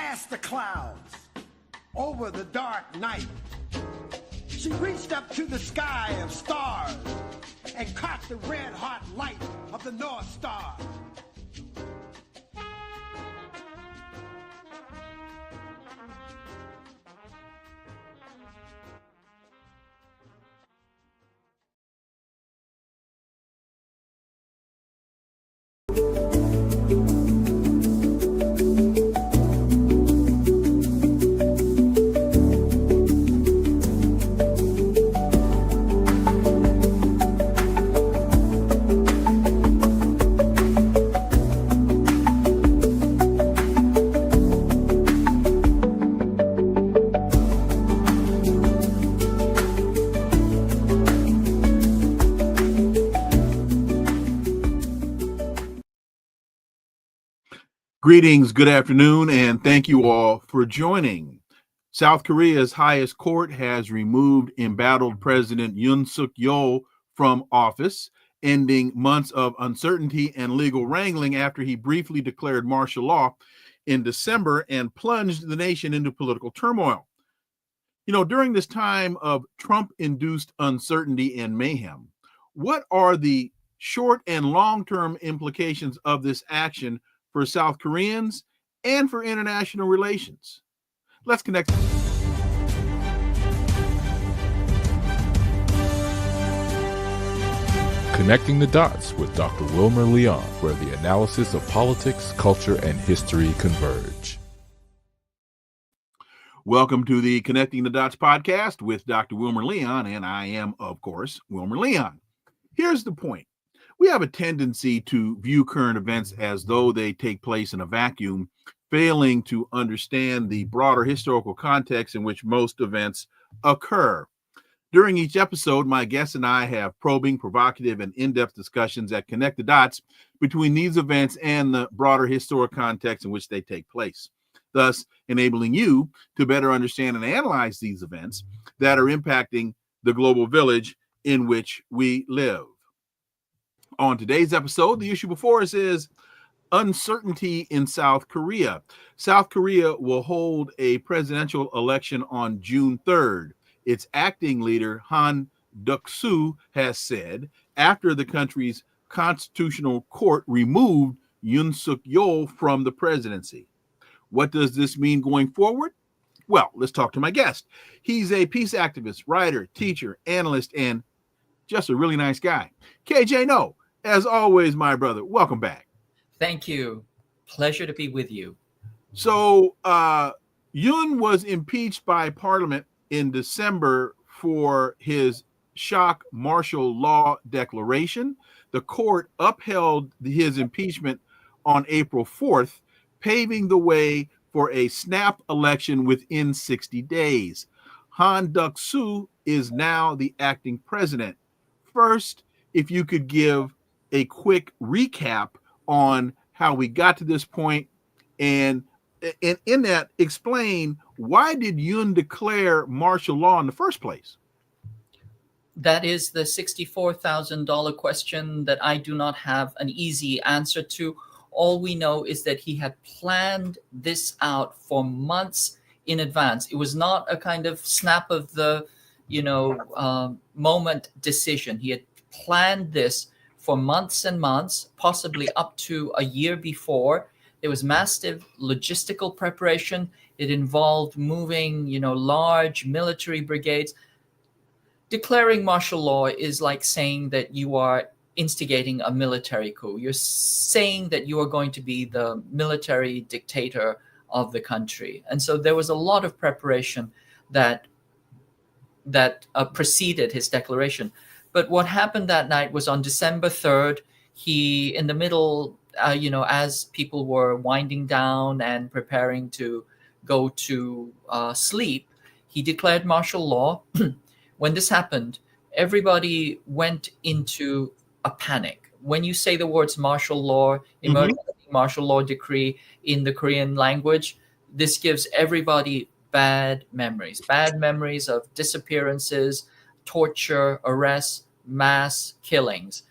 past the clouds, over the dark night. She reached up to the sky of stars and caught the red-hot light of the North Star. Greetings, good afternoon, and thank you all for joining. South Korea's highest court has removed embattled President Yoon Yeol from office, ending months of uncertainty and legal wrangling after he briefly declared martial law in December and plunged the nation into political turmoil. During this time of Trump-induced uncertainty and mayhem, what are the short and long-term implications of this action for South Koreans and for international relations? Let's connect. Connecting the Dots with Dr. Wilmer Leon, where the analysis of politics, culture, and history converge. Welcome to the Connecting the Dots podcast with Dr. Wilmer Leon, and I am, of course, Wilmer Leon. Here's the point. We have a tendency to view current events as though they take place in a vacuum, failing to understand the broader historical context in which most events occur. During each episode, my guests and I have probing, provocative, and in-depth discussions that connect the dots between these events and the broader historic context in which they take place, thus enabling you to better understand and analyze these events that are impacting the global village in which we live. On today's episode, the issue before us is uncertainty in South Korea. South Korea will hold a presidential election on June 3rd. Its acting leader, Han Duck-soo, has said after the country's constitutional court removed Yoon Yeol from the presidency. What does this mean going forward? Well, let's talk to my guest. He's a peace activist, writer, teacher, analyst, and just a really nice guy. KJ Noh. As always, my brother, welcome back. Thank you. Pleasure to be with you. So Yoon was impeached by Parliament in December for his shock martial law declaration. The court upheld his impeachment on April 4th, paving the way for a snap election within 60 days. Han Duck-soo is now the acting president. First, if you could give a quick recap on how we got to this point, and in that, explain why did Yoon declare martial law in the first place? That is the $64,000 question that I do not have an easy answer to. All we know is that he had planned this out for months in advance. It was not a kind of snap of the, moment decision. He had planned this for months and months, possibly up to a year before. There was massive logistical preparation. It involved moving, large military brigades. Declaring martial law is like saying that you are instigating a military coup. You're saying that you are going to be the military dictator of the country. And so there was a lot of preparation that preceded his declaration. But what happened that night was on December 3rd, he, in the middle, as people were winding down and preparing to go to sleep, he declared martial law. When this happened, everybody went into a panic. When you say the words martial law, emergency martial law decree in the Korean language, this gives everybody bad memories of disappearances, torture, arrests, mass killings.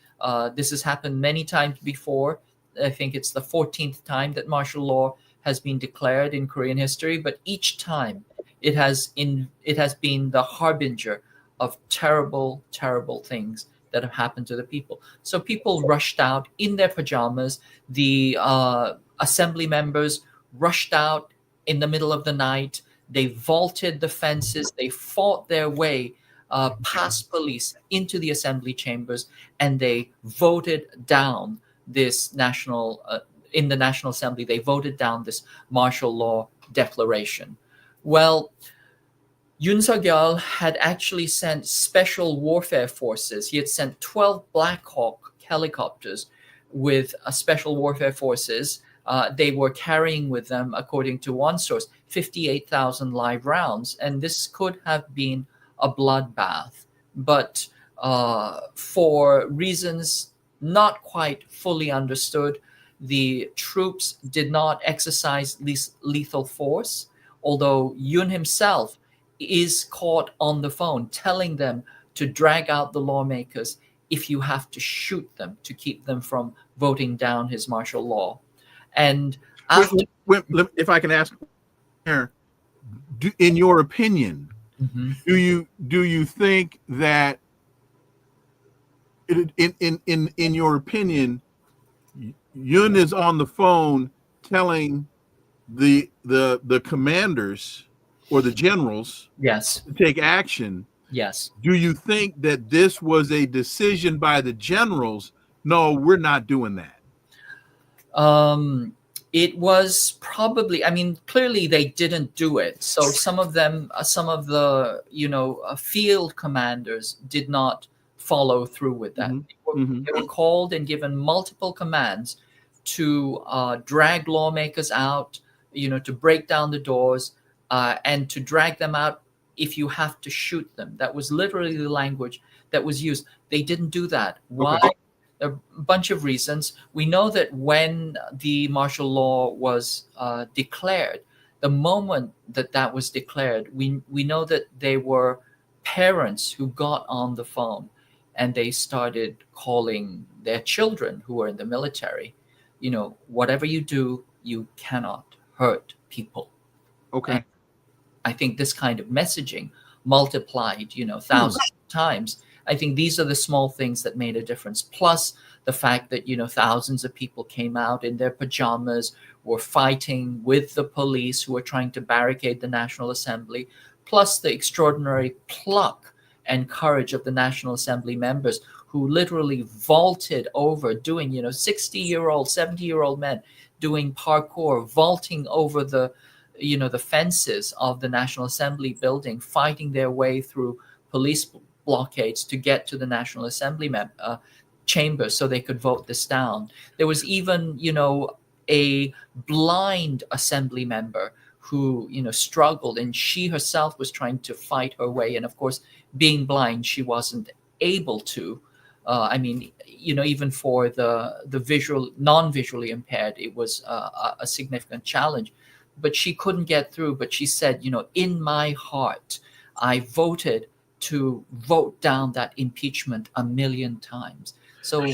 This has happened many times before. I think it's the 14th time that martial law has been declared in Korean history, but each time it has been the harbinger of terrible, terrible things that have happened to the people. So people rushed out in their pajamas. The assembly members rushed out in the middle of the night. They vaulted the fences. They fought their way past police into the assembly chambers, and they voted down this in the National Assembly, they voted down this martial law declaration. Well, Yoon Suk-yeol had actually sent special warfare forces. He had sent 12 Black Hawk helicopters with special warfare forces. They were carrying with them, according to one source, 58,000 live rounds. And this could have been a bloodbath. But for reasons not quite fully understood, the troops did not exercise lethal force, although Yoon himself is caught on the phone telling them to drag out the lawmakers if you have to shoot them to keep them from voting down his martial law. And after, if I can ask, in your opinion, do you think that in your opinion, Yoon is on the phone telling the commanders or the generals, yes, to take action? Yes. Do you think that this was a decision by the generals? No, we're not doing that. It was probably, I mean, clearly they didn't do it. So some of them, some of the, field commanders did not follow through with that. They were called and given multiple commands to drag lawmakers out, to break down the doors, and to drag them out if you have to shoot them. That was literally the language that was used. They didn't do that. Why? Okay. A bunch of reasons. We know that when the martial law was declared, the moment that was declared, we know that there were parents who got on the phone and they started calling their children who were in the military, whatever you do, you cannot hurt people. Okay. And I think this kind of messaging multiplied, thousands of times. I think these are the small things that made a difference. Plus the fact that, thousands of people came out in their pajamas, were fighting with the police who were trying to barricade the National Assembly, plus the extraordinary pluck and courage of the National Assembly members who literally vaulted over, doing, 60-year-old, 70-year-old men doing parkour, vaulting over the fences of the National Assembly building, fighting their way through police blockades to get to the National Assembly chamber so they could vote this down. There was even, a blind assembly member who, struggled, and she herself was trying to fight her way. And of course, being blind, she wasn't able to. Even for the non-visually impaired, it was a significant challenge. But she couldn't get through. But she said, in my heart, I voted to vote down that impeachment 1,000,000 times. So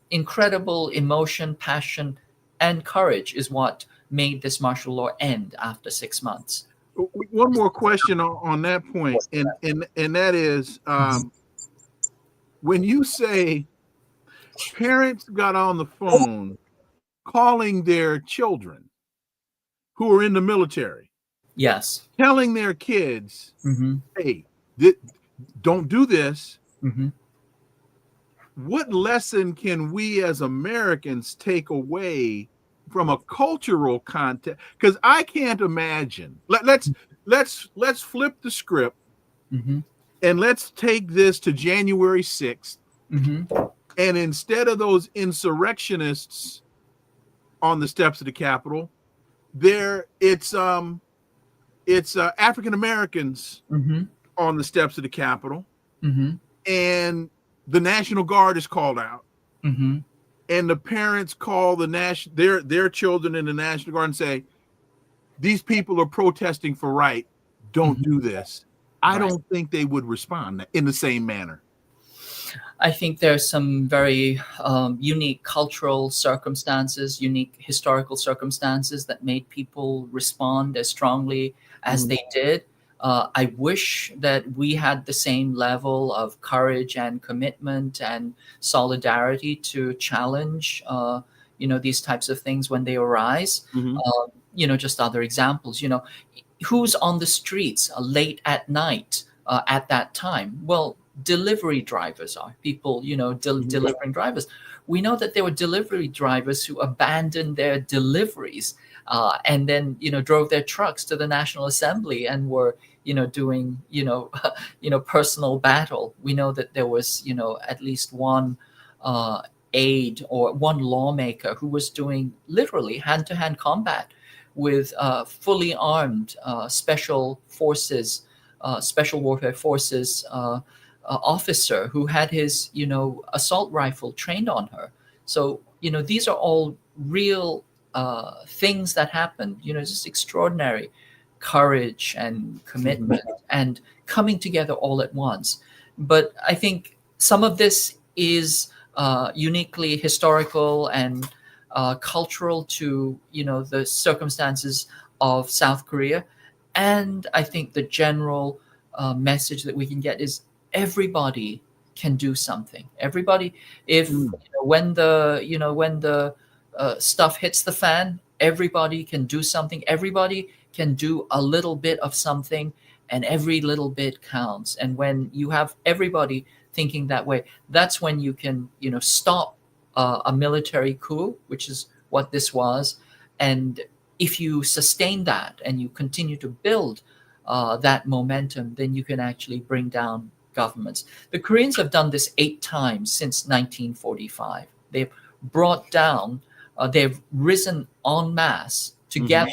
incredible emotion, passion, and courage is what made this martial law end after 6 months. One more question on that point, and that is, when you say parents got on the phone calling their children who are in the military, yes, telling their kids, hey, don't do this. What lesson can we as Americans take away from a cultural context? Because I can't imagine. Let's flip the script and let's take this to January 6th. And instead of those insurrectionists on the steps of the Capitol, it's African Americans on the steps of the Capitol, and the National Guard is called out, and the parents call their children in the National Guard and say, "These people are protesting for right. Don't do this." I don't think they would respond in the same manner. I think there's some very unique cultural circumstances, unique historical circumstances that made people respond as strongly as they did. I wish that we had the same level of courage and commitment and solidarity to challenge, these types of things when they arise. Mhm. Just other examples. Who's on the streets late at night at that time? Well, delivery drivers are people, delivering drivers. We know that there were delivery drivers who abandoned their deliveries and then, drove their trucks to the National Assembly and were, doing, personal battle. We know that there was, at least one aide or one lawmaker who was doing literally hand-to-hand combat with fully armed special forces, special warfare forces officer who had his, assault rifle trained on her. So, these are all real things that happened, just extraordinary courage and commitment and coming together all at once. But I think some of this is uniquely historical and cultural to, the circumstances of South Korea. And I think the general message that we can get is everybody can do something. Everybody, if when the stuff hits the fan, everybody can do something. Everybody can do a little bit of something, and every little bit counts. And when you have everybody thinking that way, that's when you can, stop a military coup, which is what this was. And if you sustain that and you continue to build that momentum, then you can actually bring down governments. The Koreans have done this 8 times since 1945. They've brought down, they've risen en masse together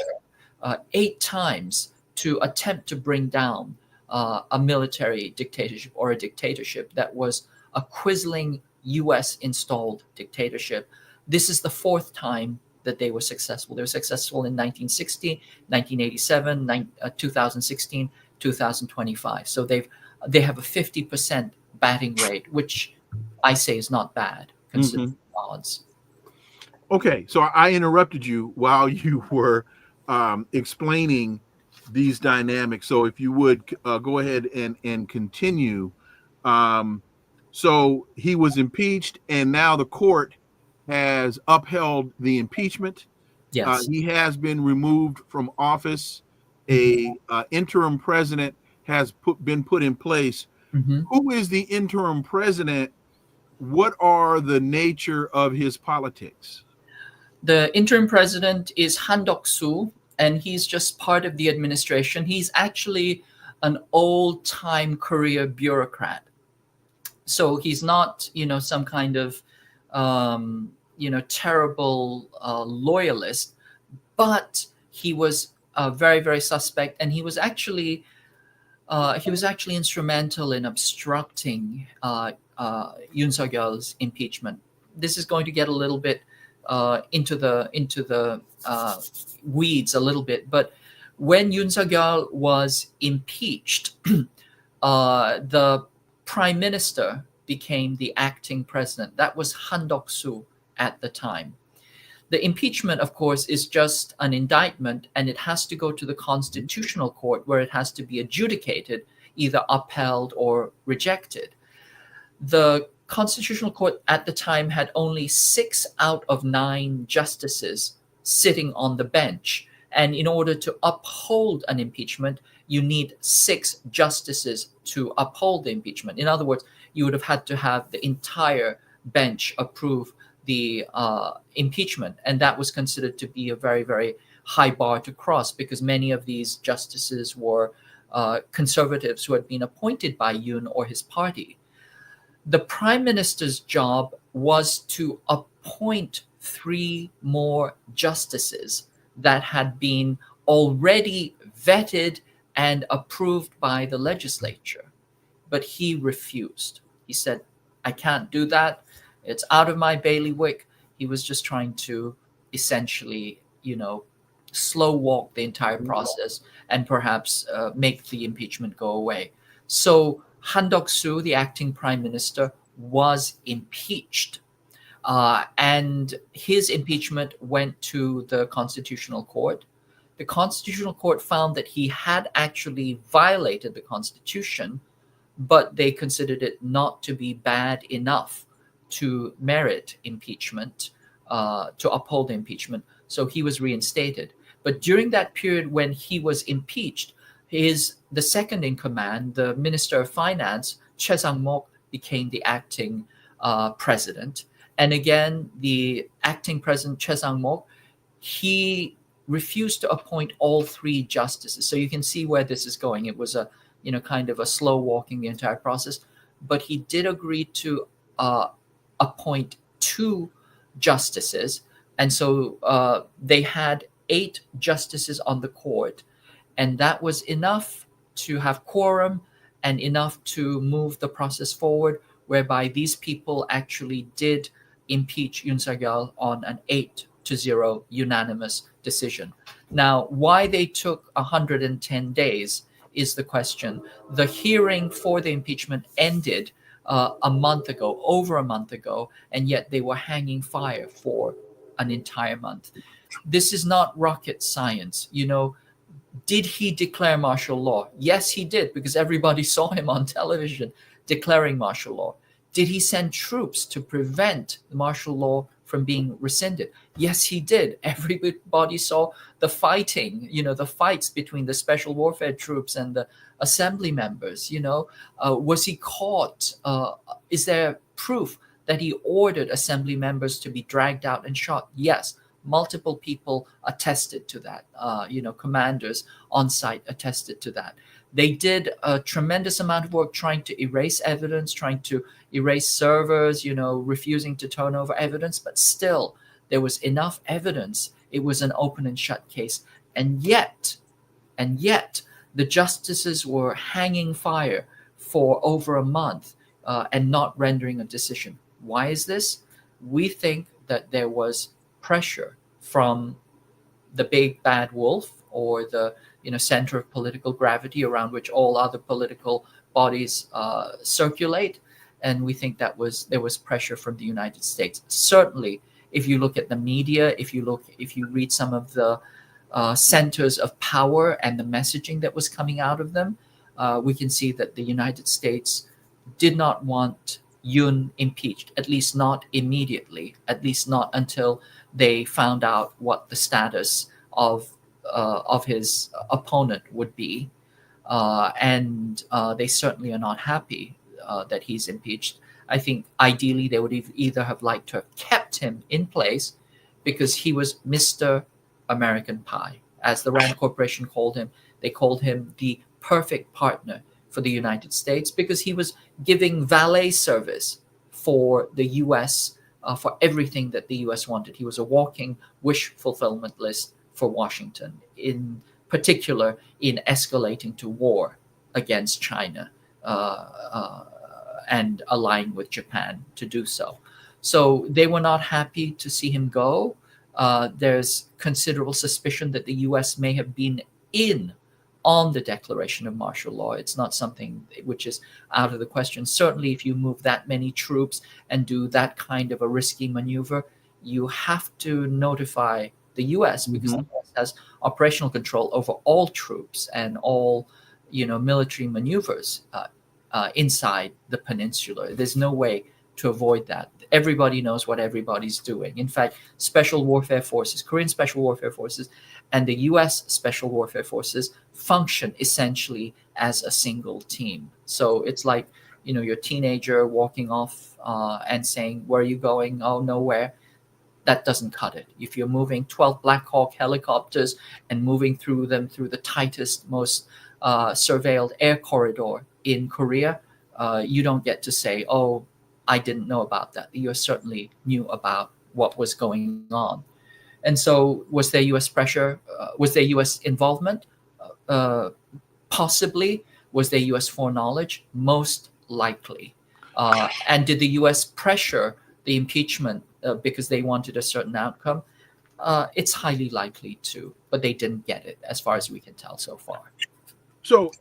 8 times to attempt to bring down a military dictatorship or a dictatorship that was a quisling US installed dictatorship. This is the 4th time that they were successful. They were successful in 1960, 1987, 2016, 2025. So they have a 50% batting rate, which I say is not bad considering the odds. Okay, so I interrupted you while you were explaining these dynamics. So if you would go ahead and continue. So he was impeached, and now the court has upheld the impeachment. Yes. He has been removed from office. A interim president has been put in place. Who is the interim president? What are the nature of his politics? The interim president is Han Duck-soo, and he's just part of the administration. He's actually an old-time Korea bureaucrat. So he's not, some kind of, terrible loyalist, but he was very, very suspect, and he was actually instrumental in obstructing Yoon Suk-yeol's impeachment. This is going to get a little bit into the weeds a little bit, but when Yoon Suk-yeol was impeached, the prime minister became the acting president. That was Han Duck-soo at the time. The impeachment, of course, is just an indictment, and it has to go to the constitutional court where it has to be adjudicated, either upheld or rejected. The constitutional court at the time had only 6 out of 9 justices sitting on the bench. And in order to uphold an impeachment, you need 6 justices to uphold the impeachment. In other words, you would have had to have the entire bench approve the impeachment. And that was considered to be a very, very high bar to cross, because many of these justices were conservatives who had been appointed by Yoon or his party. The prime minister's job was to appoint 3 more justices that had been already vetted and approved by the legislature. But he refused. He said, I can't do that. It's out of my bailiwick. He was just trying to essentially, slow walk the entire process and perhaps make the impeachment go away. So Han Duck-soo, the acting prime minister, was impeached. And his impeachment went to the Constitutional Court. The Constitutional Court found that he had actually violated the Constitution, but they considered it not to be bad enough to merit impeachment, to uphold the impeachment. So he was reinstated. But during that period when he was impeached, the second in command, the Minister of Finance, Choi Sang-mok, became the acting president. And again, the acting president, Choi Sang-mok, he refused to appoint all three justices. So you can see where this is going. It was a kind of a slow walking the entire process. But he did agree to appoint two justices. And so they had 8 justices on the court. And that was enough to have quorum and enough to move the process forward, whereby these people actually did impeach Yoon Suk-yeol on an 8-0 unanimous decision. Now, why they took 110 days is the question. The hearing for the impeachment ended over a month ago, and yet they were hanging fire for an entire month. This is not rocket science. Did he declare martial law? Yes, he did, because everybody saw him on television declaring martial law. Did he send troops to prevent the martial law from being rescinded? Yes, he did. Everybody saw the fighting, the fights between the special warfare troops and the assembly members. Was he caught? Is there proof that he ordered assembly members to be dragged out and shot? Yes. Multiple people attested to that. Commanders on site attested to that. They did a tremendous amount of work trying to erase evidence, trying to erase servers, refusing to turn over evidence, but still there was enough evidence. It was an open and shut case. And yet, the justices were hanging fire for over a month and not rendering a decision. Why is this? We think that there was pressure from the big bad wolf, or the center of political gravity around which all other political bodies circulate, and we think there was pressure from the United States. Certainly, if you look at the media, if you read some of the centers of power and the messaging that was coming out of them, we can see that the United States did not want Yoon impeached, at least not immediately, at least not until they found out what the status of his opponent would be. And they certainly are not happy that he's impeached. I think ideally they would either have liked to have kept him in place, because he was Mr. American Pie. As the Rand Corporation called him, they called him the perfect partner for the United States, because he was giving valet service for the U.S., for everything that the U.S. wanted. He was a walking wish fulfillment list for Washington, in particular in escalating to war against China and allying with Japan to do so. So they were not happy to see him go. There's considerable suspicion that the U.S. may have been in on the declaration of martial law. It's not something which is out of the question. Certainly, if you move that many troops and do that kind of a risky maneuver, you have to notify the U.S. because the U.S. has operational control over all troops and all, military maneuvers inside the peninsula. There's no way to avoid that. Everybody knows what everybody's doing. In fact, special warfare forces, Korean special warfare forces, and the U.S. special warfare forces function essentially as a single team. So it's like, your teenager walking off and saying, "Where are you going?" "Oh, nowhere." That doesn't cut it. If you're moving 12 Black Hawk helicopters and moving through them through the tightest, most surveilled air corridor in Korea, you don't get to say, "Oh, I didn't know about that." You certainly knew about what was going on. And so was there U.S. pressure? Was there U.S. involvement? Possibly. Was there U.S. foreknowledge? Most likely. And did the U.S. pressure the impeachment because they wanted a certain outcome? It's highly likely to, but they didn't get it, as far as we can tell so far. So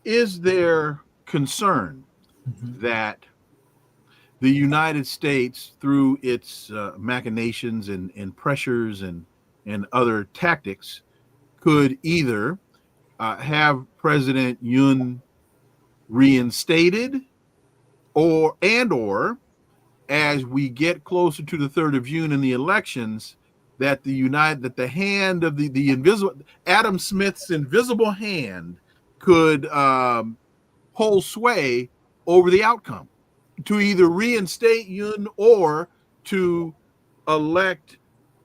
is there concern that the United States, through its machinations and pressures and other tactics, could either have President Yoon reinstated, or as we get closer to the 3rd of June in the elections, that the hand of the invisible Adam Smith's invisible hand could hold sway over the outcome, to either reinstate Yoon or to elect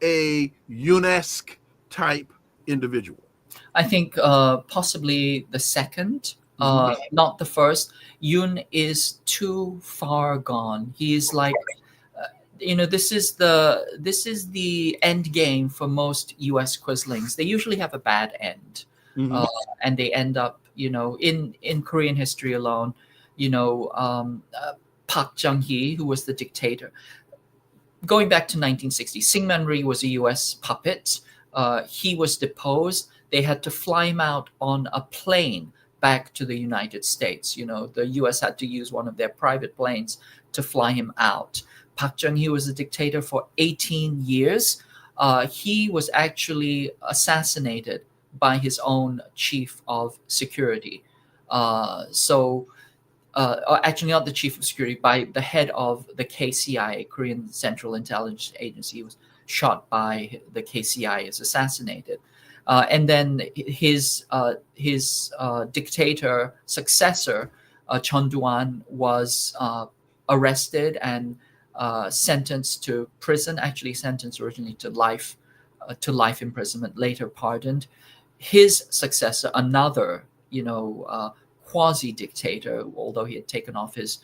a Yoon-esque type individual. I think possibly the second, not the first. Yoon is too far gone. He is like, this is the end game for most U.S. quislings. They usually have a bad end, and they end up, in Korean history alone, Park Chung-hee, who was the dictator. Going back to 1960, Syngman Rhee was a U.S. puppet. He was deposed. They had to fly him out on a plane back to the United States. The U.S. had to use one of their private planes to fly him out. Park Chung-hee was a dictator for 18 years. He was actually assassinated by his own chief of security. Actually not the chief of security, by the head of the KCI, Korean Central Intelligence Agency. He was shot by the KCI, is assassinated. And then his dictator successor, Chun Doo-hwan, was arrested and sentenced to prison, actually sentenced originally to life imprisonment, later pardoned. His successor, another, quasi-dictator, although he had taken off his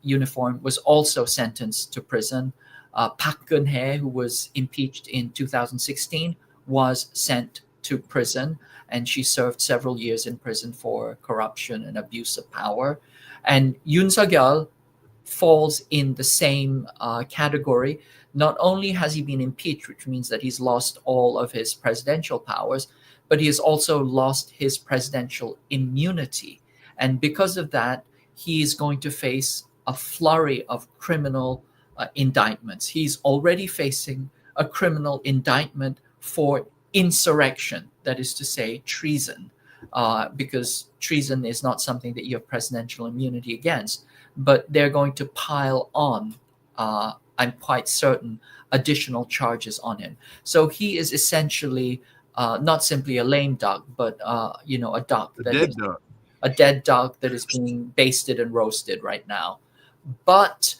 uniform, was also sentenced to prison. Park Geun-hye, who was impeached in 2016, was sent to prison, and she served several years in prison for corruption and abuse of power. And Yoon Suk-yeol falls in the same category. Not only has he been impeached, which means that he's lost all of his presidential powers, but he has also lost his presidential immunity. And because of that, he is going to face a flurry of criminal indictments. He's already facing a criminal indictment for insurrection, that is to say, treason, because treason is not something that you have presidential immunity against. But they're going to pile on, I'm quite certain, additional charges on him. So he is essentially not simply a lame duck, but a duck, a dead duck that is being basted and roasted right now. But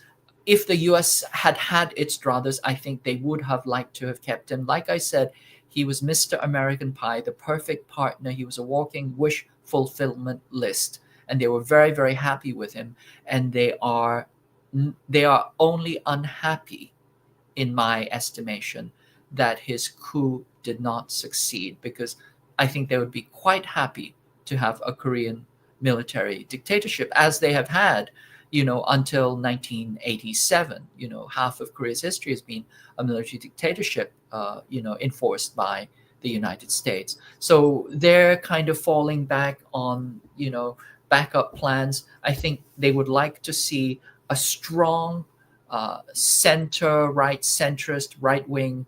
if the U.S. had its druthers, I think they would have liked to have kept him. Like I said, he was Mr. American Pie, the perfect partner. He was a walking wish fulfillment list, and they were very, very happy with him. And they are only unhappy, in my estimation, that his coup did not succeed, because I think they would be quite happy to have a Korean military dictatorship, as they have had, until 1987. Half of Korea's history has been a military dictatorship, enforced by the United States. So they're kind of falling back on, backup plans. I think they would like to see a strong center-right, centrist, right-wing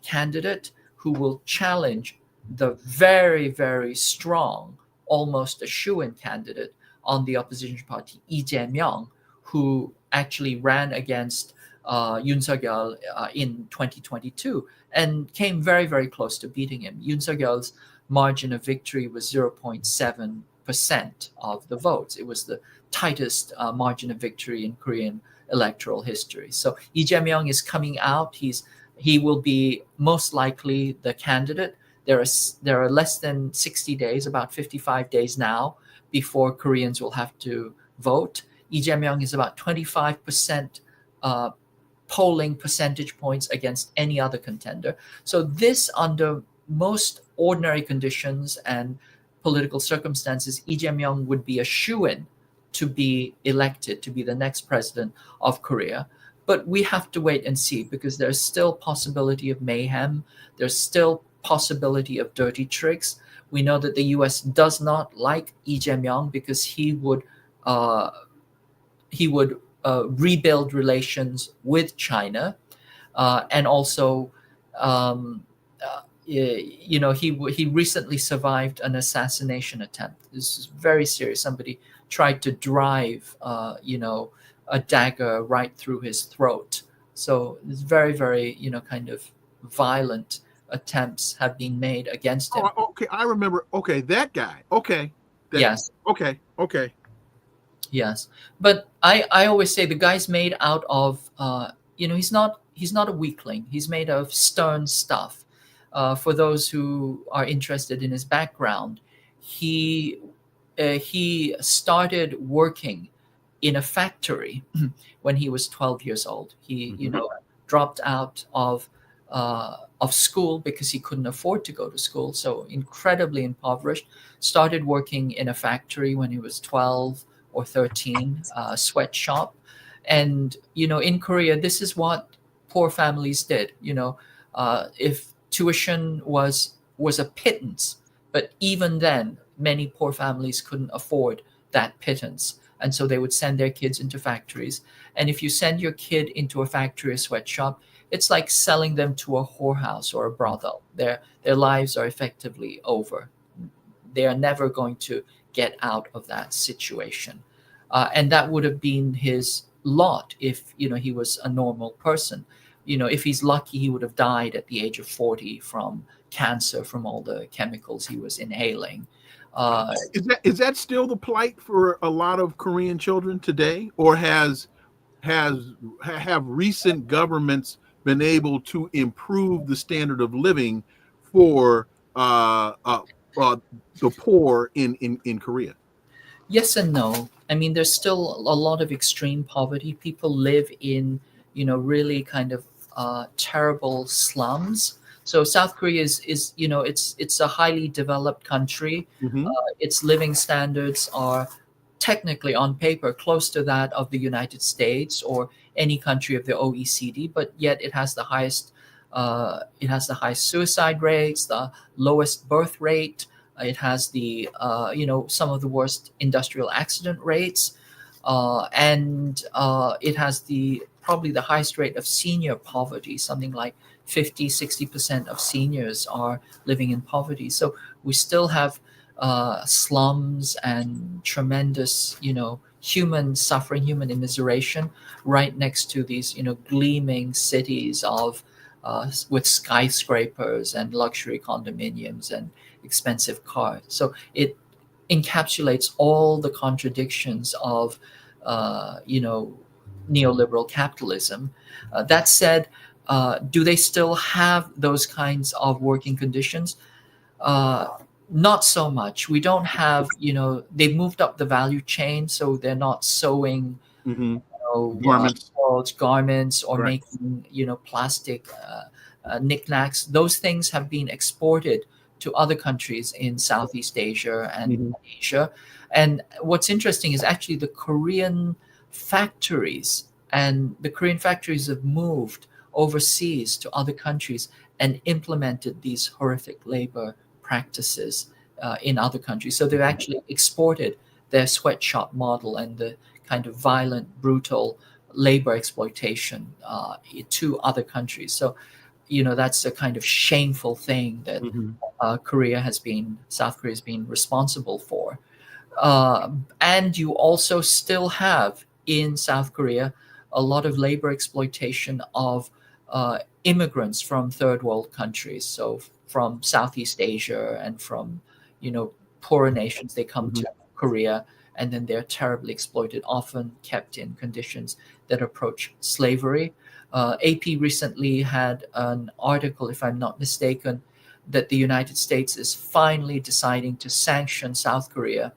candidate who will challenge the very, very strong, almost a shoo-in candidate on the opposition party, Lee Jae-myung, who actually ran against Yoon Suk-yeol in 2022 and came very, very close to beating him. Yoon Suk-yeol's margin of victory was 0.7% of the votes. It was the tightest margin of victory in Korean electoral history. So Lee Jae-myung is coming out. He will be most likely the candidate. There are less than 60 days, about 55 days now, before Koreans will have to vote. Lee Jae-myung is about 25% polling percentage points against any other contender. So this, under most ordinary conditions and political circumstances, Lee Jae-myung would be a shoo-in to be elected to be the next president of Korea. But we have to wait and see, because there's still possibility of mayhem. There's still possibility of dirty tricks. We know that the U.S. does not like Lee Jae-myung because he would rebuild relations with China, and also, he recently survived an assassination attempt. This is very serious. Somebody tried to drive, a dagger right through his throat. So it's very, very, kind of violent attempts have been made against him. Oh, okay, I remember. Okay, that guy. Okay. Yes. Okay. Yes, but I always say the guy's made out of, he's not a weakling. He's made of stern stuff. For those who are interested in his background, he started working in a factory when he was 12 years old. He dropped out of school because he couldn't afford to go to school, so incredibly impoverished. Started working in a factory when he was 12 or 13, sweatshop. And, in Korea, this is what poor families did. If tuition was a pittance, but even then, many poor families couldn't afford that pittance. And so they would send their kids into factories. And if you send your kid into a factory or sweatshop, it's like selling them to a whorehouse or a brothel. Their lives are effectively over. They are never going to get out of that situation. And that would have been his lot if, he was a normal person. If he's lucky, he would have died at the age of 40 from cancer, from all the chemicals he was inhaling. Is that still the plight for a lot of Korean children today, or have recent governments been able to improve the standard of living for the poor in Korea? Yes and no. I mean, there's still a lot of extreme poverty. People live in, really kind of terrible slums. So South Korea is it's a highly developed country. Mm-hmm. Its living standards are technically on paper close to that of the United States or any country of the OECD, but yet it has the highest suicide rates, the lowest birth rate. It has the some of the worst industrial accident rates, and it has probably the highest rate of senior poverty. Something like 50-60% of seniors are living in poverty. So we still have slums and tremendous human suffering, human immiseration right next to these gleaming cities of with skyscrapers and luxury condominiums and expensive cars. So it encapsulates all the contradictions of neoliberal capitalism. That said, do they still have those kinds of working conditions? Not so much. We don't have, they've moved up the value chain, so they're not sewing Mm-hmm. garments or Right. making, plastic knickknacks. Those things have been exported to other countries in Southeast Asia and Mhm. Asia. And what's interesting is actually the Korean factories have moved overseas to other countries and implemented these horrific labor practices in other countries. So they've actually exported their sweatshop model and the kind of violent, brutal labor exploitation to other countries. So, that's a kind of shameful thing that Mhm. South Korea has been responsible for. And you also still have in South Korea a lot of labor exploitation of immigrants from third world countries. So from Southeast Asia and from, poorer nations, they come to Korea and then they're terribly exploited, often kept in conditions that approach slavery. AP recently had an article, if I'm not mistaken, that the United States is finally deciding to sanction South Korea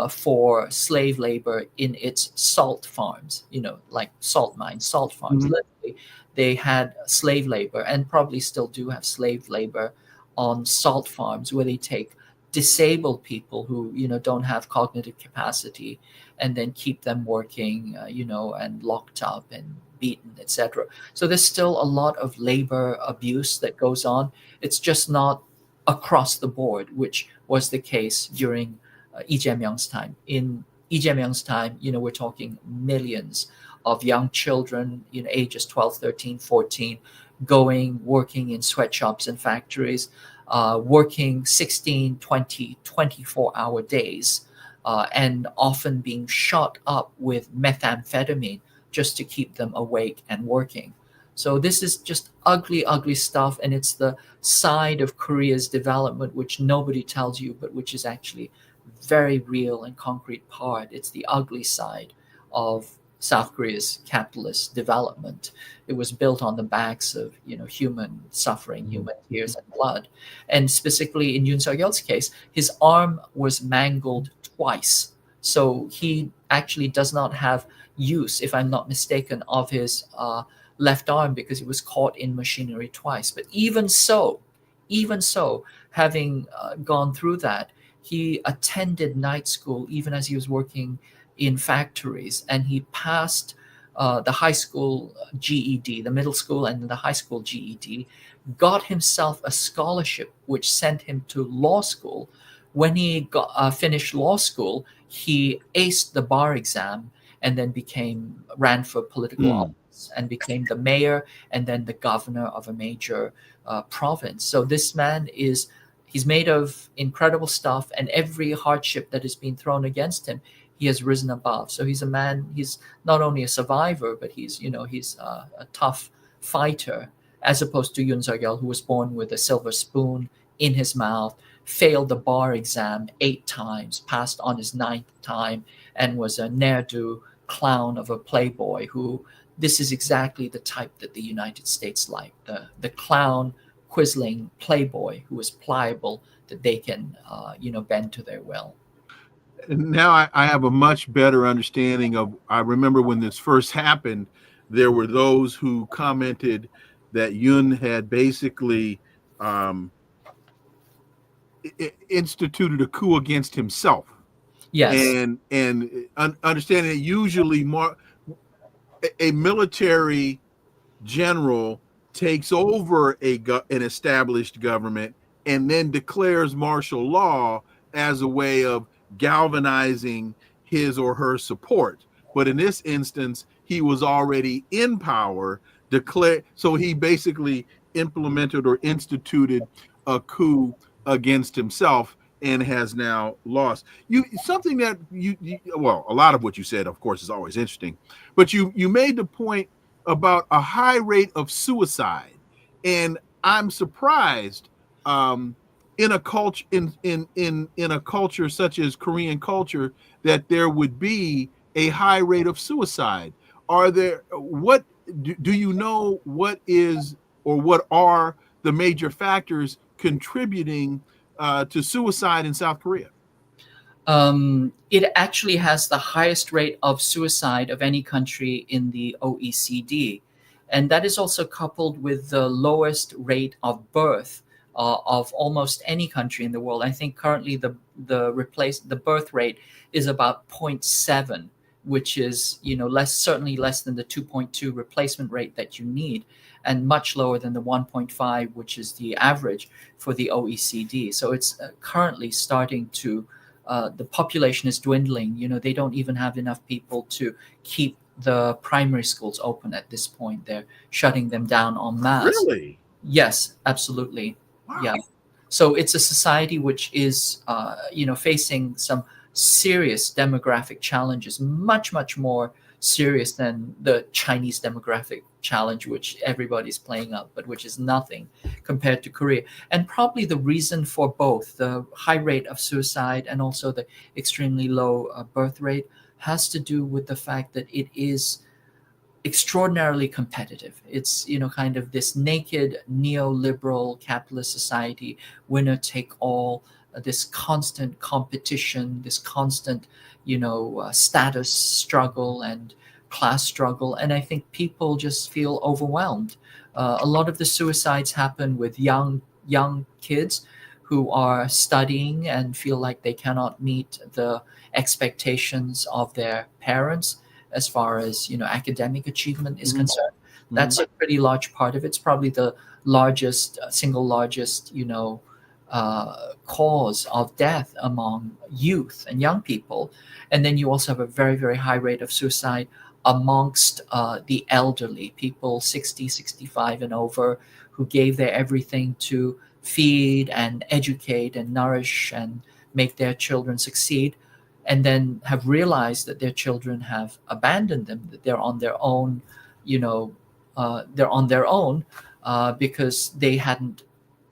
for slave labor in its salt farms, like salt mines, salt farms. Mhm. Literally, they had slave labor and probably still do have slave labor on salt farms where they take disabled people who don't have cognitive capacity and then keep them working and locked up and beaten, etc. So there's still a lot of labor abuse that goes on. It's just not across the board, which was the case during Lee Jae-myung's time. In Lee Jae-myung's time, we're talking millions of young children, ages 12, 13, 14, working in sweatshops and factories, working 16, 20, 24-hour days, and often being shot up with methamphetamine just to keep them awake and working. So this is just ugly, ugly stuff. And it's the side of Korea's development which nobody tells you, but which is actually very real and concrete part. It's the ugly side of South Korea's capitalist development. It was built on the backs of human suffering, human tears and blood. And specifically in Yoon Suk-yeol's case, his arm was mangled twice. So he actually does not have use, if I'm not mistaken, of his left arm because he was caught in machinery twice. But even so, having gone through that, he attended night school even as he was working in factories, and he passed the high school GED, the middle school and the high school GED, got himself a scholarship which sent him to law school. When he finished law school, he aced the bar exam and then ran for political office and became the mayor and then the governor of a major province. So this man he's made of incredible stuff, and every hardship that has been thrown against him, he has risen above. So he's a man, he's not only a survivor, but he's a tough fighter, as opposed to Yoon Suk-yeol, who was born with a silver spoon in his mouth, failed the bar exam 8 times, passed on his 9th time, and was a ne'er-do clown of a playboy this is exactly the type that the United States like, the clown, quisling playboy who is pliable, that they can, bend to their will. Now I have a much better understanding of, I remember when this first happened, there were those who commented that Yoon had basically instituted a coup against himself. Yes. And understanding that usually a military general takes over an established government and then declares martial law as a way of galvanizing his or her support. But in this instance, he was already in power, so he basically implemented or instituted a coup against himself and has now lost. Something that a lot of what you said, of course, is always interesting, but you made the point about a high rate of suicide, and I'm surprised in a culture in a culture such as Korean culture that there would be a high rate of suicide. Do you know what is or what are the major factors contributing to suicide in South Korea? It actually has the highest rate of suicide of any country in the OECD. And that is also coupled with the lowest rate of birth of almost any country in the world. I think currently the birth rate is about 0.7, which is certainly less than the 2.2 replacement rate that you need, and much lower than the 1.5, which is the average for the OECD. So it's currently starting to the population is dwindling. They don't even have enough people to keep the primary schools open at this point. They're shutting them down en masse. Really? Yes, absolutely. Wow. Yeah. So it's a society which is, facing some serious demographic challenges, much, much more serious than the Chinese demographic challenge, which everybody's playing up, but which is nothing compared to Korea. And probably the reason for both the high rate of suicide and also the extremely low birth rate has to do with the fact that it is extraordinarily competitive. It's kind of this naked neoliberal capitalist society, winner take all, this constant competition, this constant status struggle and class struggle. And I think people just feel overwhelmed. A lot of the suicides happen with young kids who are studying and feel like they cannot meet the expectations of their parents as far as academic achievement is concerned. That's a pretty large part of it. It's probably the single largest cause of death among youth and young people. And then you also have a very, very high rate of suicide amongst the elderly, people 60, 65 and over, who gave their everything to feed and educate and nourish and make their children succeed, and then have realized that their children have abandoned them, that they're on their own, because they hadn't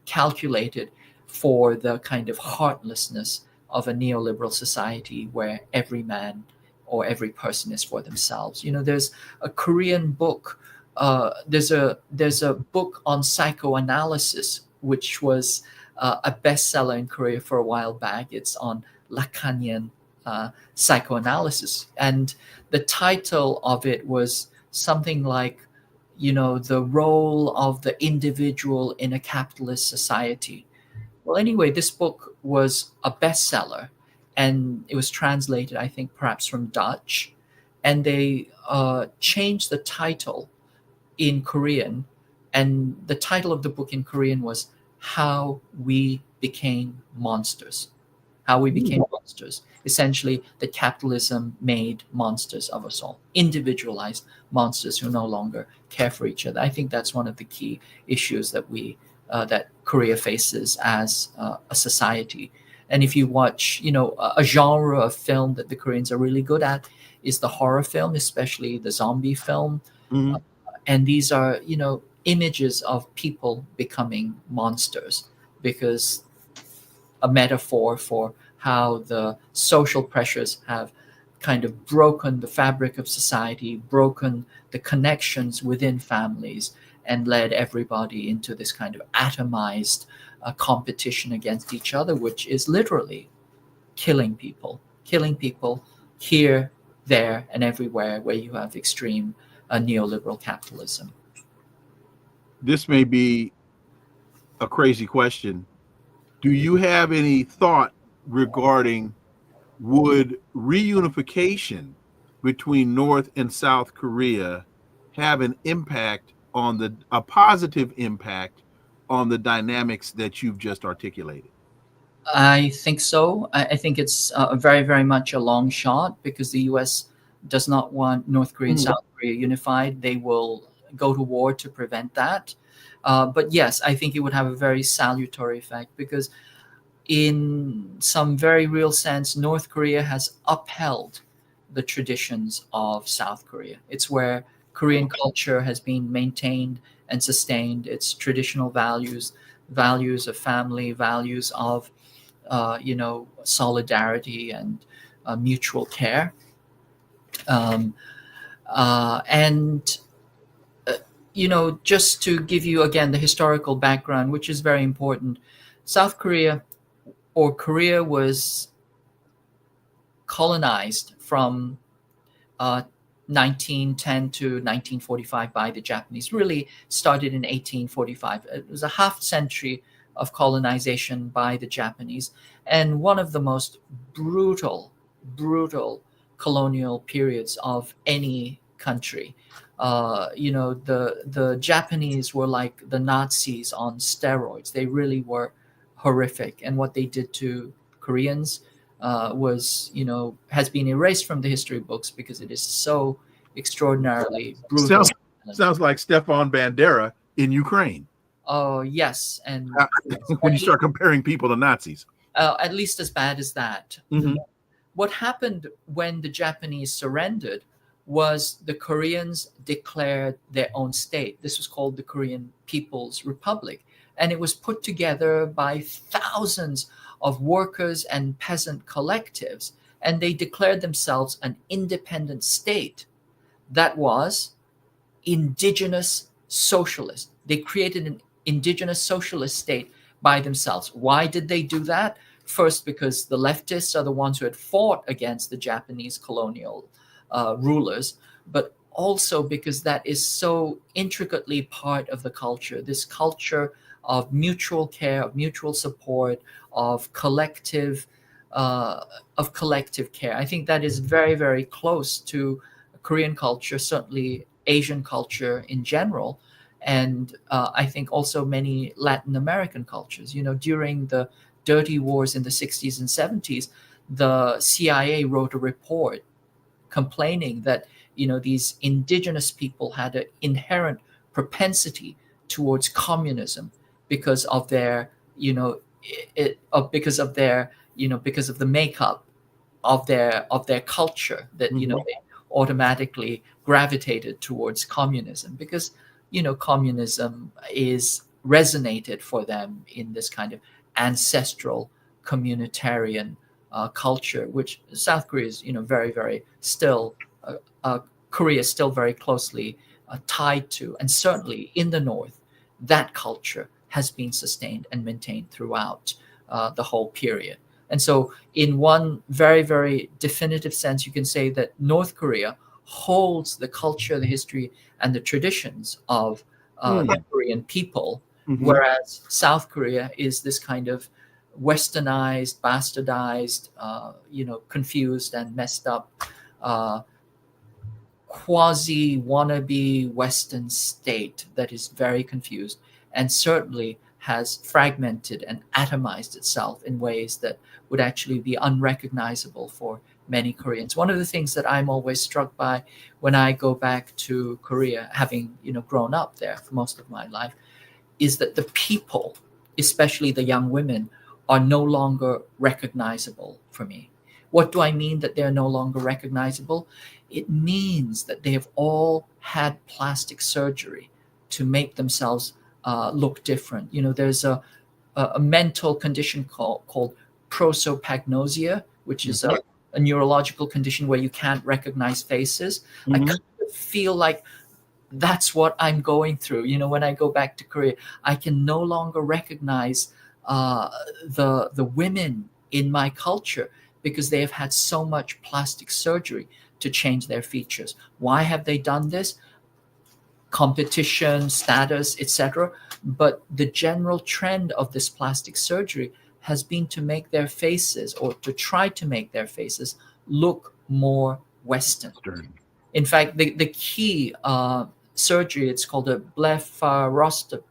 calculated for the kind of heartlessness of a neoliberal society where every man or every person is for themselves. There's a Korean book. There's a book on psychoanalysis, which was a bestseller in Korea for a while back. It's on Lacanian psychoanalysis, and the title of it was something like, the role of the individual in a capitalist society. Well, anyway, this book was a bestseller, and it was translated, I think, perhaps from Dutch, and they changed the title in Korean, and the title of the book in Korean was How We Became Monsters. How we became monsters. Essentially, that capitalism made monsters of us all, individualized monsters who no longer care for each other. I think that's one of the key issues that that Korea faces as a society. And if you watch, a genre of film that the Koreans are really good at is the horror film, especially the zombie film. Mhm. And these are, images of people becoming monsters, because a metaphor for how the social pressures have kind of broken the fabric of society, broken the connections within families, and led everybody into this kind of atomized competition against each other, which is literally killing people here, there, and everywhere where you have extreme neoliberal capitalism. This may be a crazy question. Do you have any thought regarding, would reunification between North and South Korea have an impact on a positive impact on the dynamics that you've just articulated? I think so. I think it's very, very much a long shot, because the U.S. does not want North Korea and South Korea unified. They will go to war to prevent that. But yes, I think it would have a very salutary effect, because in some very real sense, North Korea has upheld the traditions of South Korea. It's where Korean culture has been maintained and sustained, its traditional values of family, values of solidarity and mutual care. Just to give you again the historical background, which is very important, South Korea, or Korea, was colonized from 1910 to 1945 by the Japanese. Really started in 1845. It was a half century of colonization by the Japanese, and one of the most brutal colonial periods of any country. The Japanese were like the Nazis on steroids. They really were horrific, and what they did to Koreans has been erased from the history books, because it is so extraordinarily brutal. Sounds like Stefan Bandera in Ukraine. Oh, yes. And when you start comparing people to Nazis. At least as bad as that. Mm-hmm. What happened when the Japanese surrendered was the Koreans declared their own state. This was called the Korean People's Republic. And it was put together by thousands of workers and peasant collectives. And they declared themselves an independent state that was indigenous socialist. They created an indigenous socialist state by themselves. Why did they do that? First, because the leftists are the ones who had fought against the Japanese colonial rulers, but also because that is so intricately part of the culture, this culture of mutual care, of mutual support, of collective care. I think that is very, very close to Korean culture, certainly Asian culture in general. and I think also many Latin American cultures. During the dirty wars in the 60s and 70s, the CIA wrote a report complaining that these indigenous people had an inherent propensity towards communism because of their because of the makeup of their culture, that they automatically gravitated towards communism because communism is resonated for them in this kind of ancestral communitarian culture, which South Korea is very, very still Korea is still very closely tied to, and certainly in the north that culture has been sustained and maintained throughout the whole period. And so in one very, very definitive sense, you can say that North Korea holds the culture, the history, and the traditions of the Korean people, whereas South Korea is this kind of westernized, bastardized, confused and messed up quasi wannabe Western state that is very confused and certainly has fragmented and atomized itself in ways that would actually be unrecognizable for many Koreans. One of the things that I'm always struck by when I go back to Korea, having grown up there for most of my life, is that the people, especially the young women, are no longer recognizable for me. What do I mean that they're no longer recognizable? It means that they have all had plastic surgery to make themselves look different. There's a mental condition called prosopagnosia, which is a neurological condition where you can't recognize faces. I kind of feel like that's what I'm going through. When I go back to Korea, I can no longer recognize the women in my culture because they have had so much plastic surgery to change their features. Why have they done this? Competition, status, etc. But the general trend of this plastic surgery has been to make their faces, or to try to make their faces, look more Western. In fact, the key surgery, it's called a blepharostomy.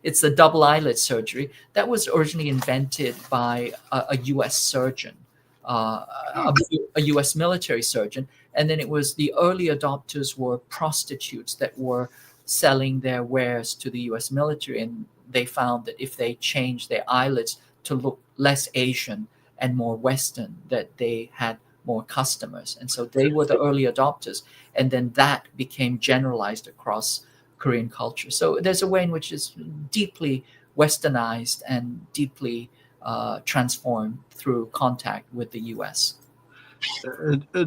It's the double eyelid surgery that was originally invented by a U.S. surgeon, a U.S. military surgeon, and then it was the early adopters were prostitutes that were selling their wares to the U.S. military, and they found that if they changed their eyelids to look less Asian and more Western, that they had more customers, and so they were the early adopters, and then that became generalized across Korean culture. So there's a way in which it's deeply westernized and deeply transformed through contact with the U.S.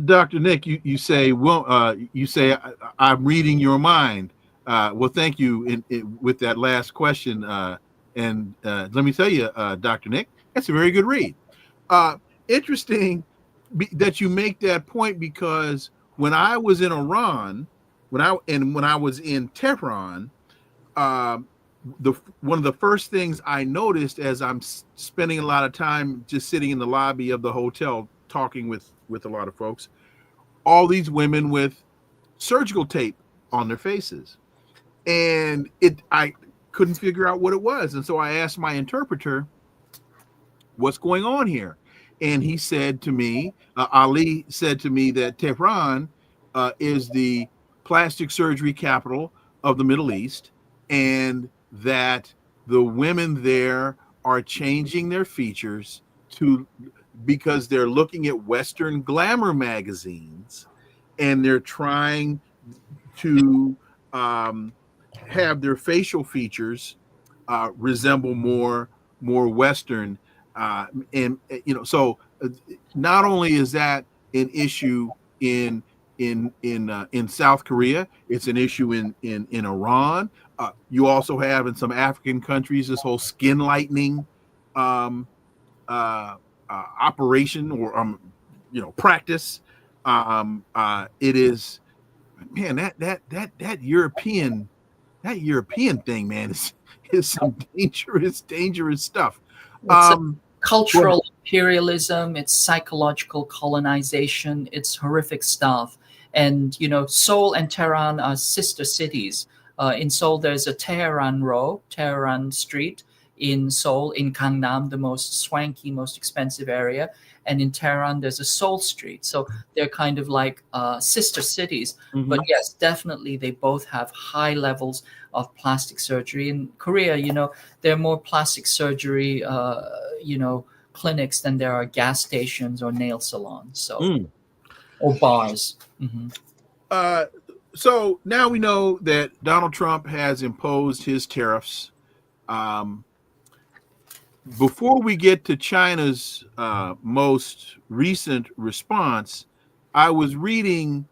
Dr. Nick, you say, well, you say I'm reading your mind. Well, thank you with that last question. And let me tell you, Dr. Nick, that's a very good read. Interesting that you make that point, because when I was in Iran, when I was in Tehran, one of the first things I noticed as I'm spending a lot of time just sitting in the lobby of the hotel talking with a lot of folks, all these women with surgical tape on their faces, and I couldn't figure out what it was, and so I asked my interpreter, "What's going on here?" And he said to me, Ali said to me that Tehran is the plastic surgery capital of the Middle East, and that the women there are changing their features because they're looking at Western glamour magazines, and they're trying to have their facial features resemble more Western, and so not only is that an issue in South Korea, it's an issue in Iran. You also have in some African countries this whole skin lightening operation or practice. It is, man, that European thing, man, is some dangerous stuff. Cultural imperialism, it's psychological colonization, it's horrific stuff. And Seoul and Tehran are sister cities In Seoul, there's a Tehran Street in Seoul, in Gangnam, the most swanky, most expensive area. And in Tehran, there's a Seoul Street. So they're kind of like sister cities. But yes, definitely, they both have high levels of plastic surgery. In Korea, there are more plastic surgery, clinics than there are gas stations or nail salons. So, or bars. So now we know that Donald Trump has imposed his tariffs. Before we get to China's most recent response, I was reading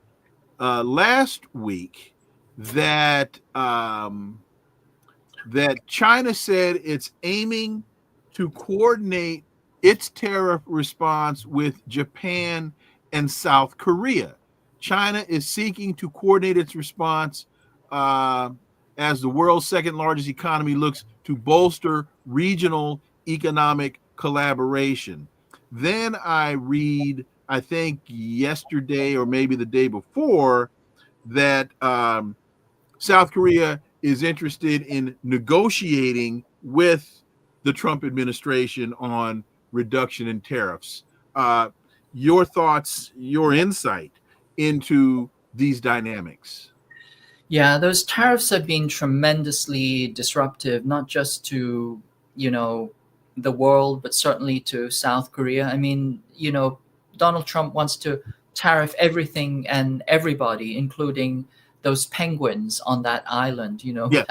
last week that that China said it's aiming to coordinate its tariff response with Japan and South Korea. China is seeking to coordinate its response as the world's second largest economy looks to bolster regional economic collaboration. Then I read, I think yesterday or maybe the day before, that South Korea is interested in negotiating with the Trump administration on reduction in tariffs. Your thoughts, your insight into these dynamics? Yeah, those tariffs have been tremendously disruptive, not just to, the world, but certainly to South Korea. I mean, Donald Trump wants to tariff everything and everybody, including those penguins on that island, Yes.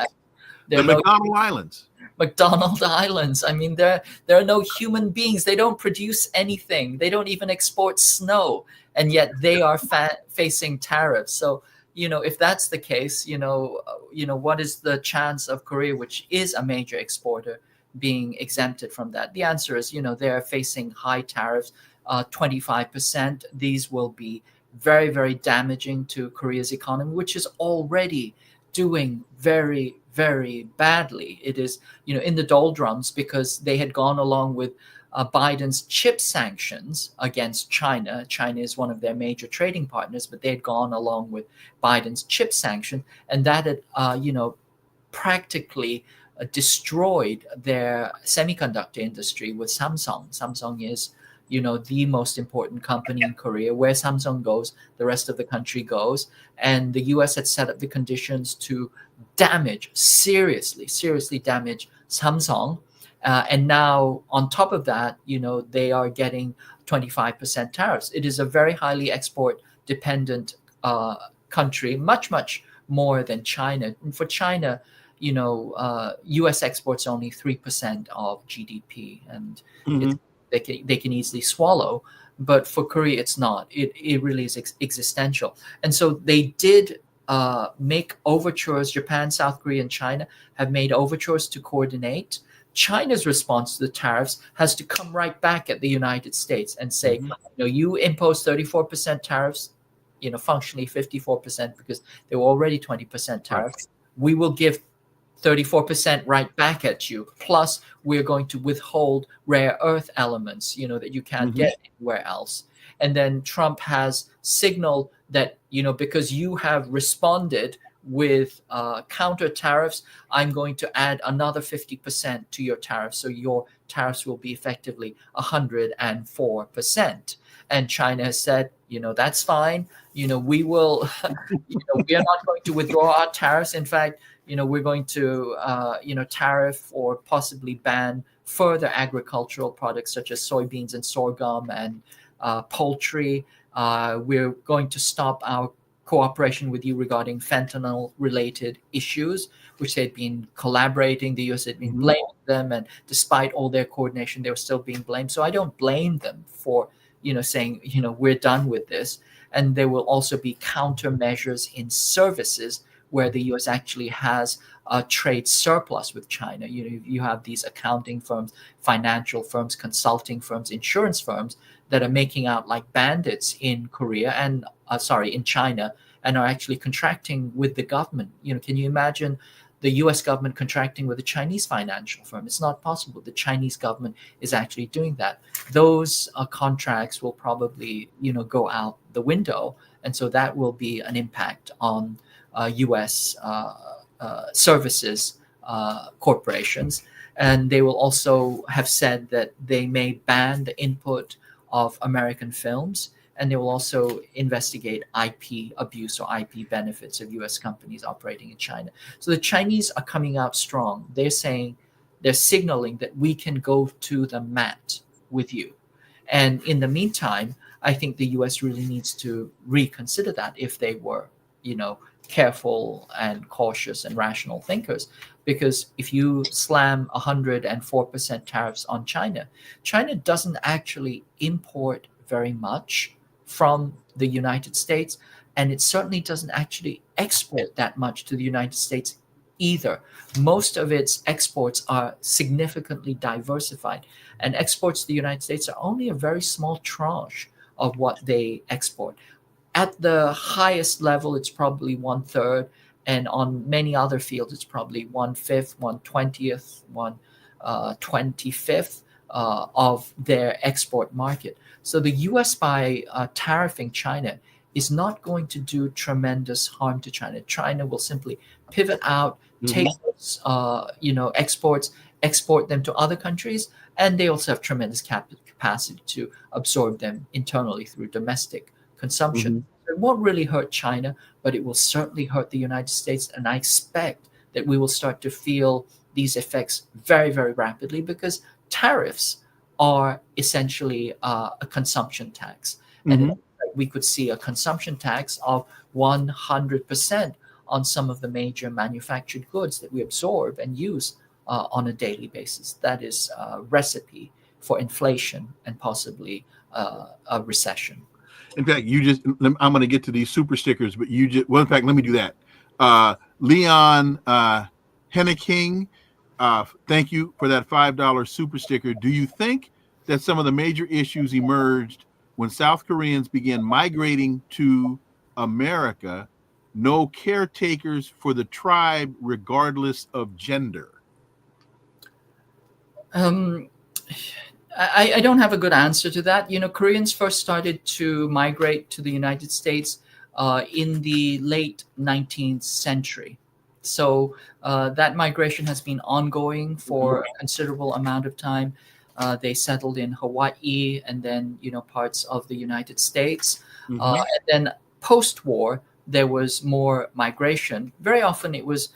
The McDonald Islands. McDonald Islands. I mean, there are no human beings. They don't produce anything. They don't even export snow, and yet they are facing tariffs. So, if that's the case, what is the chance of Korea, which is a major exporter, being exempted from that? The answer is, they're facing high tariffs, 25%. These will be very, very damaging to Korea's economy, which is already doing very, very badly. It is, in the doldrums because they had gone along with Biden's chip sanctions against China. China is one of their major trading partners, but they had gone along with Biden's chip sanction, and that had, practically destroyed their semiconductor industry with Samsung. Samsung is, the most important company in Korea. Where Samsung goes, the rest of the country goes. And the US had set up the conditions to seriously damage Samsung. And now, on top of that, they are getting 25% tariffs. It is a very highly export-dependent country, much, much more than China. And for China, U.S. exports only 3% of GDP, and they can easily swallow. But for Korea, it's not. It really is existential. And so they did make overtures. Japan, South Korea, and China have made overtures to coordinate. China's response to the tariffs has to come right back at the United States and say, you impose 34% tariffs, functionally 54% because they were already 20% tariffs. We will give 34% right back at you. Plus, we're going to withhold rare earth elements, that you can't get anywhere else. And then Trump has signaled that, because you have responded with counter tariffs, I'm going to add another 50% to your tariffs. So your tariffs will be effectively 104%. And China has said, that's fine. We will, we are not going to withdraw our tariffs. In fact, we're going to, tariff or possibly ban further agricultural products such as soybeans and sorghum and poultry. We're going to stop our cooperation with you regarding fentanyl-related issues, which they'd been collaborating. The U.S. had been blaming them, and despite all their coordination, they were still being blamed. So I don't blame them for, saying, we're done with this. And there will also be countermeasures in services where the U.S. actually has a trade surplus with China. You have these accounting firms, financial firms, consulting firms, insurance firms that are making out like bandits in Korea and in China, and are actually contracting with the government. Can you imagine the U.S. government contracting with a Chinese financial firm? It's not possible. The Chinese government is actually doing that. Those contracts will probably, go out the window, and so that will be an impact on U.S. services corporations. And they will also have said that they may ban the input of American films, and they will also investigate IP abuse or IP benefits of US companies operating in China. So the Chinese are coming out strong. They're signaling that we can go to the mat with you. And in the meantime, I think the US really needs to reconsider that if they were, careful and cautious and rational thinkers. Because if you slam 104% tariffs on China, China doesn't actually import very much from the United States, and it certainly doesn't actually export that much to the United States either. Most of its exports are significantly diversified, and exports to the United States are only a very small tranche of what they export. At the highest level, it's probably 1/3, and on many other fields, it's probably 1/5, 1/20th, 1/25th of their export market. So the US, by tariffing China, is not going to do tremendous harm to China. China will simply pivot out, take those, exports, export them to other countries, and they also have tremendous capacity to absorb them internally through domestic consumption. It won't really hurt China, but it will certainly hurt the United States. And I expect that we will start to feel these effects very, very rapidly, because tariffs are essentially a consumption tax. And we could see a consumption tax of 100% on some of the major manufactured goods that we absorb and use on a daily basis. That is a recipe for inflation and possibly a recession. In fact, I'm going to get to these super stickers, but in fact, let me do that. Leon Henneking, thank you for that $5 super sticker. Do you think that some of the major issues emerged when South Koreans began migrating to America? No caretakers for the tribe, regardless of gender. I don't have a good answer to that. Koreans first started to migrate to the United States in the late 19th century. So that migration has been ongoing for a considerable amount of time. They settled in Hawaii and then, parts of the United States. And then post-war, there was more migration. Very often it was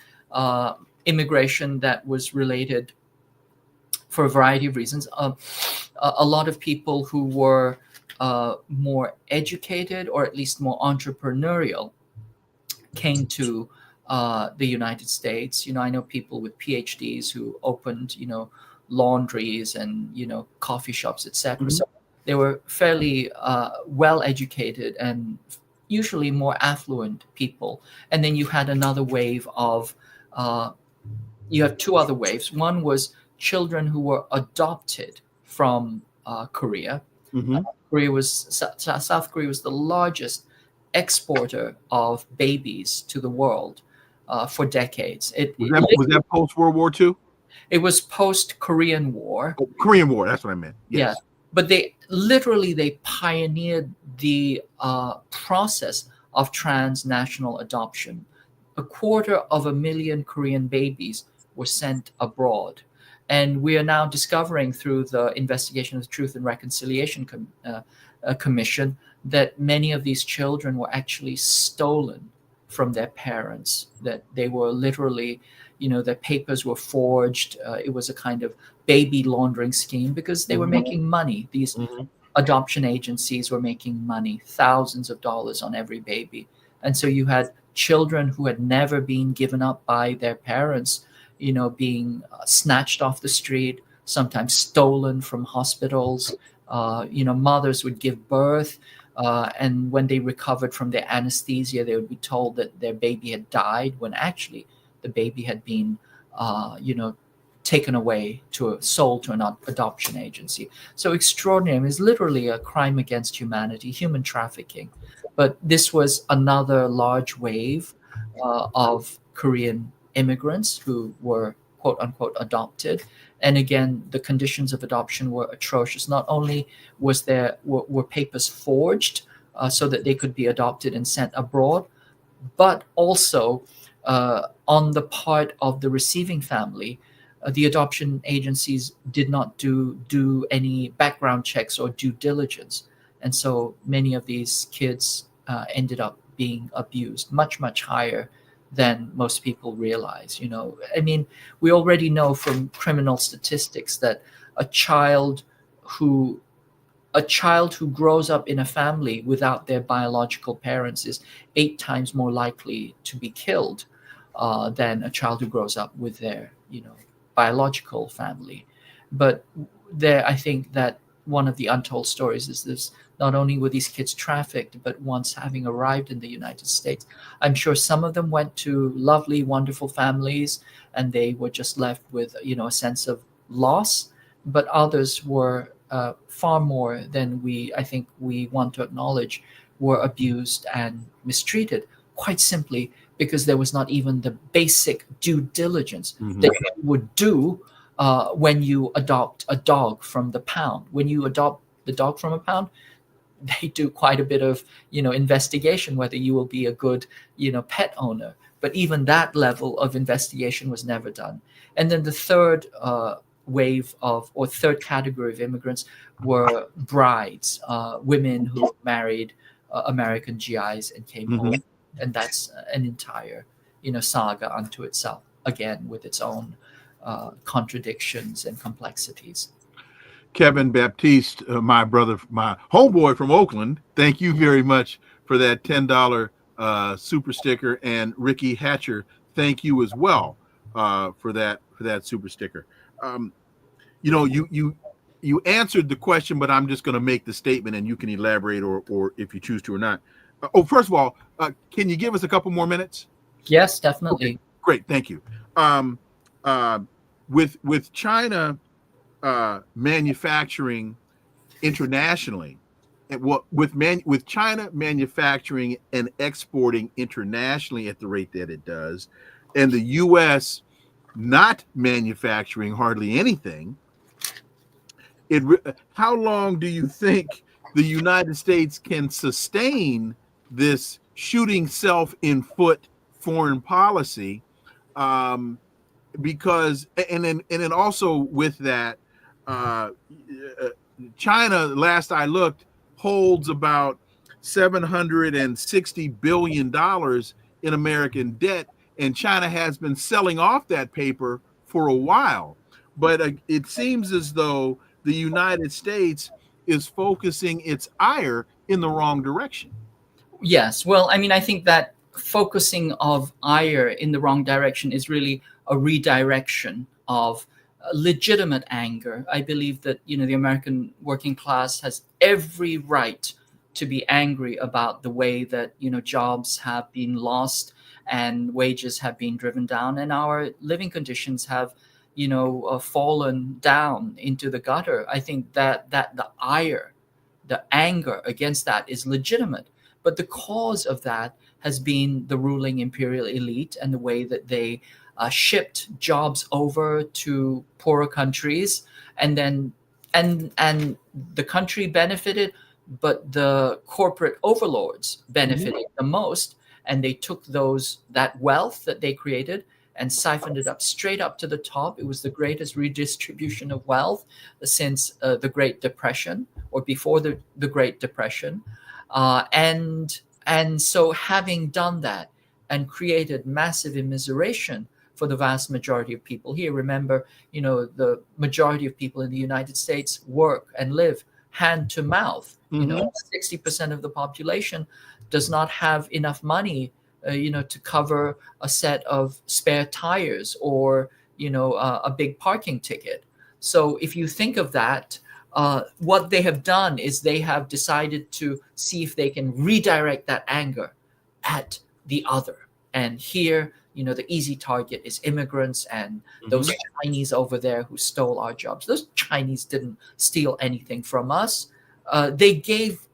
immigration that was related for a variety of reasons. A lot of people who were more educated or at least more entrepreneurial came to the United States. I know people with PhDs who opened, laundries and, coffee shops, etc. So they were fairly well educated and usually more affluent people. And then you had another wave of, you have two other waves. One was children who were adopted from Korea. South Korea was the largest exporter of babies to the world for decades. Was that post-World War II? It was post-Korean War. Oh, Korean War, that's what I meant. Yes. Yeah, but they pioneered the process of transnational adoption. 250,000 Korean babies were sent abroad. And we are now discovering through the investigation of the Truth and Reconciliation Commission that many of these children were actually stolen from their parents, that they were literally, their papers were forged. It was a kind of baby laundering scheme because they were making money. These adoption agencies were making money, thousands of dollars on every baby. And so you had children who had never been given up by their parents, being snatched off the street, sometimes stolen from hospitals. Mothers would give birth, and when they recovered from their anesthesia, they would be told that their baby had died, when actually the baby had been, taken away sold to an adoption agency. So extraordinary. It's literally a crime against humanity, human trafficking. But this was another large wave of Korean immigrants who were quote unquote adopted. And again, the conditions of adoption were atrocious. Not only were papers forged so that they could be adopted and sent abroad, but also on the part of the receiving family, the adoption agencies did not do any background checks or due diligence, and so many of these kids ended up being abused much higher than most people realize. I mean, we already know from criminal statistics that a child who grows up in a family without their biological parents is 8 times more likely to be killed than a child who grows up with their biological family. But I think that one of the untold stories is this: not only were these kids trafficked, but once having arrived in the United States, I'm sure some of them went to lovely, wonderful families, and they were just left with a sense of loss. But others were far more than I think we want to acknowledge, were abused and mistreated, quite simply because there was not even the basic due diligence that you would do when you adopt a dog from the pound. When you adopt the dog from a pound, they do quite a bit of investigation whether you will be a good pet owner. But even that level of investigation was never done. And then the third third category of immigrants were brides, women who married American GIs and came home, and that's an entire saga unto itself, again with its own contradictions and complexities. Kevin Baptiste, my brother, my homeboy from Oakland, thank you very much for that $10 super sticker. And Ricky Hatcher, thank you as well for that super sticker. You answered the question, but I'm just going to make the statement, and you can elaborate, or if you choose to or not. First of all, can you give us a couple more minutes? Yes, definitely. Okay, great, thank you. With China manufacturing internationally, and with China manufacturing and exporting internationally at the rate that it does, and the U.S. not manufacturing hardly anything, how long do you think the United States can sustain this shooting self in foot foreign policy? Because and then also with that, China, last I looked, holds about $760 billion in American debt, and China has been selling off that paper for a while. But it seems as though the United States is focusing its ire in the wrong direction. Yes. Well, I mean, I think that focusing of ire in the wrong direction is really a redirection of legitimate anger. I believe that, the American working class has every right to be angry about the way that, jobs have been lost and wages have been driven down, and our living conditions have fallen down into the gutter. I think that the ire, the anger against that is legitimate, but the cause of that has been the ruling imperial elite and the way that they shipped jobs over to poorer countries, and then and the country benefited, but the corporate overlords benefited the most, and they took that wealth that they created and siphoned it up straight up to the top. It was the greatest redistribution of wealth since the Great Depression, or before the Great Depression. And so having done that and created massive immiseration for the vast majority of people here, remember, the majority of people in the United States work and live hand to mouth. 60% of the population does not have enough money to cover a set of spare tires or a big parking ticket. So if you think of that, what they have done is they have decided to see if they can redirect that anger at the other. And here, the easy target is immigrants and those Chinese over there who stole our jobs. Those Chinese didn't steal anything from us. They gave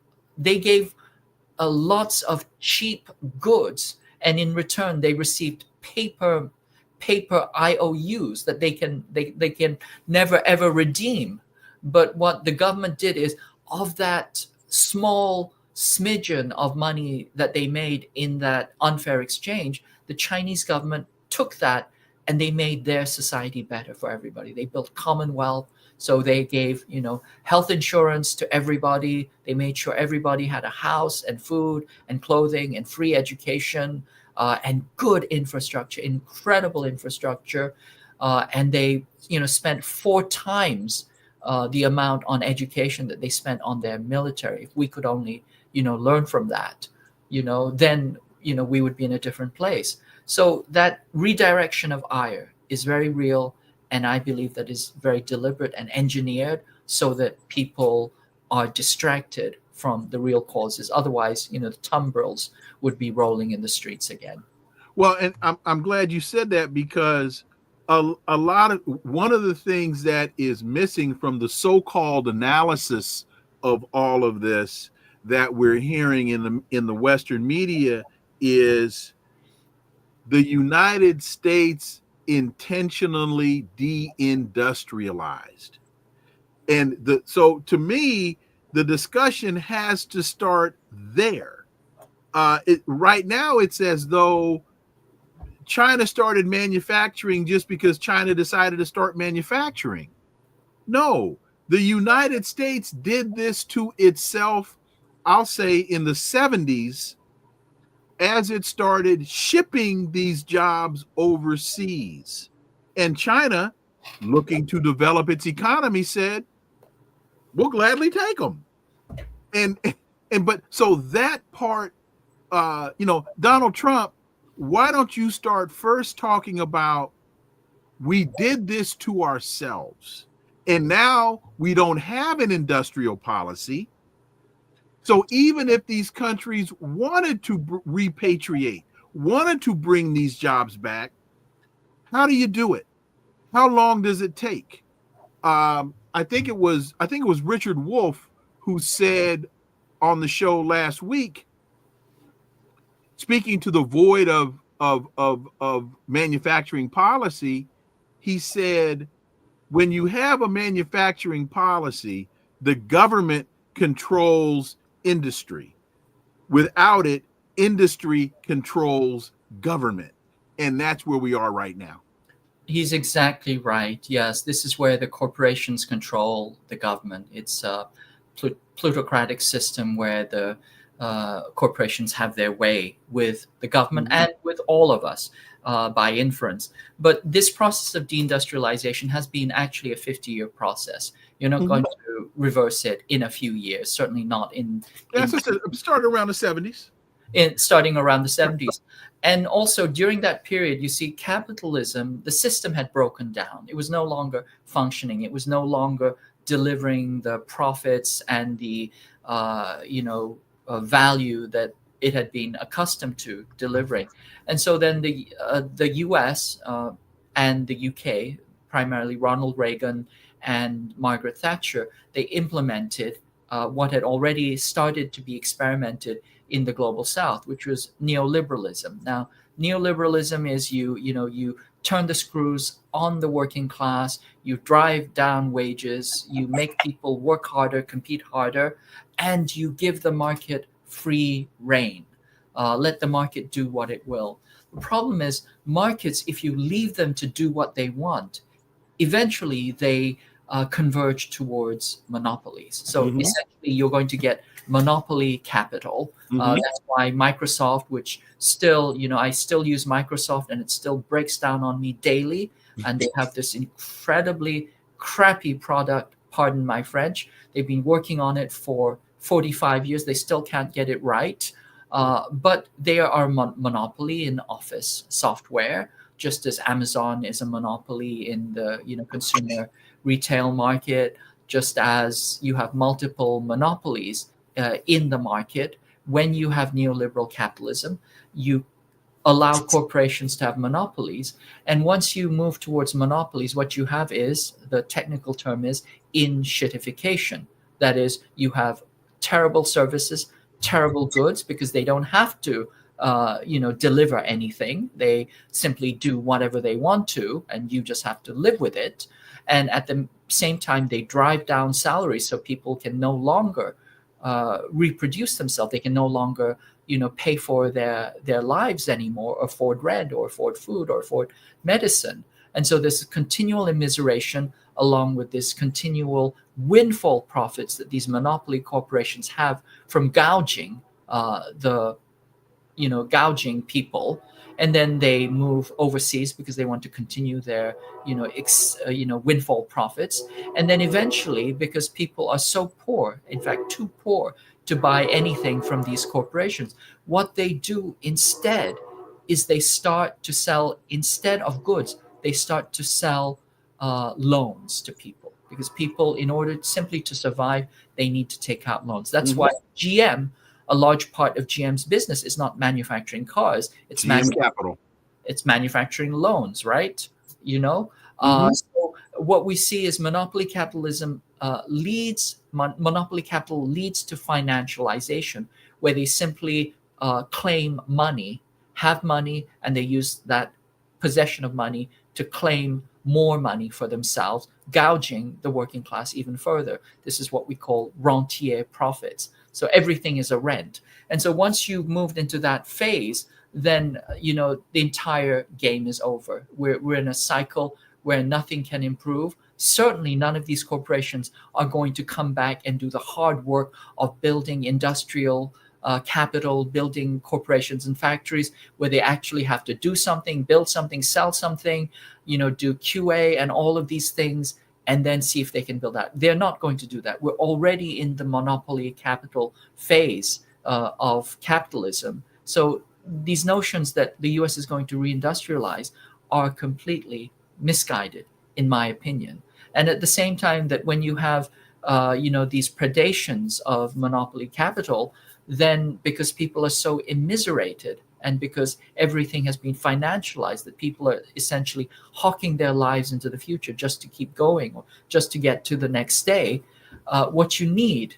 lots of cheap goods, and in return they received paper IOUs that they can never ever redeem. But what the government did is, of that small smidgen of money that they made in that unfair exchange, the Chinese government took that and they made their society better for everybody. They built commonwealth. So they gave, health insurance to everybody. They made sure everybody had a house and food and clothing and free education and good infrastructure, incredible infrastructure. And they, spent 4 times the amount on education that they spent on their military. If we could only, learn from that, then, we would be in a different place. So that redirection of ire is very real. And I believe that is very deliberate and engineered so that people are distracted from the real causes. Otherwise, the tumbrils would be rolling in the streets again. Well, and I'm glad you said that, because one of the things that is missing from the so-called analysis of all of this that we're hearing in the Western media is the United States intentionally deindustrialized. And so to me, the discussion has to start there. Right now, it's as though China started manufacturing just because China decided to start manufacturing. No, the United States did this to itself, I'll say, in the 70s, as it started shipping these jobs overseas. And China, looking to develop its economy, said, we'll gladly take them. But so that part, Donald Trump, why don't you start first talking about, we did this to ourselves, and now we don't have an industrial policy. So even if these countries wanted to repatriate, wanted to bring these jobs back, how do you do it? How long does it take? I think it was Richard Wolff who said on the show last week, speaking to the void of manufacturing policy, he said, when you have a manufacturing policy, the government controls industry. Without it, industry controls government. And that's where we are right now. He's exactly right. Yes, this is where the corporations control the government. It's a plutocratic system where the corporations have their way with the government and with all of us by inference. But this process of deindustrialization has been actually a 50-year process. You're not going to reverse it in a few years, certainly not in started around the 70s. Starting around the 70s. And also during that period, you see capitalism, the system had broken down. It was no longer functioning. It was no longer delivering the profits and the value that it had been accustomed to delivering. And so then the US and the UK, primarily Ronald Reagan and Margaret Thatcher, they implemented what had already started to be experimented in the global South, which was neoliberalism. Now, neoliberalism is you turn the screws on the working class, you drive down wages, you make people work harder, compete harder, and you give the market free rein. Let the market do what it will. The problem is markets, if you leave them to do what they want, eventually they converge towards monopolies. So essentially you're going to get monopoly capital. That's why Microsoft, which still, I still use Microsoft and it still breaks down on me daily. And they have this incredibly crappy product, pardon my French. They've been working on it for 45 years. They still can't get it right. But they are a monopoly in office software, just as Amazon is a monopoly in the consumer retail market, just as you have multiple monopolies in the market. When you have neoliberal capitalism, you allow corporations to have monopolies. And once you move towards monopolies, what you have is, the technical term is in-shitification. That is, you have terrible services, terrible goods, because they don't have to deliver anything. They simply do whatever they want to, and you just have to live with it. And at the same time, they drive down salaries so people can no longer reproduce themselves. They can no longer, pay for their lives anymore, or afford rent, or afford food, or afford medicine. And so there's continual immiseration, along with this continual windfall profits that these monopoly corporations have from gouging gouging people. And then they move overseas because they want to continue their windfall profits. And then eventually, because people are so poor, in fact too poor to buy anything from these corporations, what they do instead is they start to sell, instead of goods, they start to sell loans to people, because people, in order simply to survive, they need to take out loans. That's why a large part of GM's business is not manufacturing cars. It's capital. It's manufacturing loans, right? So what we see is monopoly capitalism monopoly capital leads to financialization, where they simply claim money, have money, and they use that possession of money to claim more money for themselves, gouging the working class even further. This is what we call rentier profits. So everything is a rent. And so once you've moved into that phase, then the entire game is over. We're in a cycle where nothing can improve. Certainly none of these corporations are going to come back and do the hard work of building industrial capital, building corporations and factories where they actually have to do something, build something, sell something, do QA and all of these things, and then see if they can build out. They're not going to do that. We're already in the monopoly capital phase of capitalism. So these notions that the US is going to reindustrialize are completely misguided, in my opinion. And at the same time, that when you have these predations of monopoly capital, then because people are so immiserated, and because everything has been financialized, that people are essentially hawking their lives into the future just to keep going, or just to get to the next day, what you need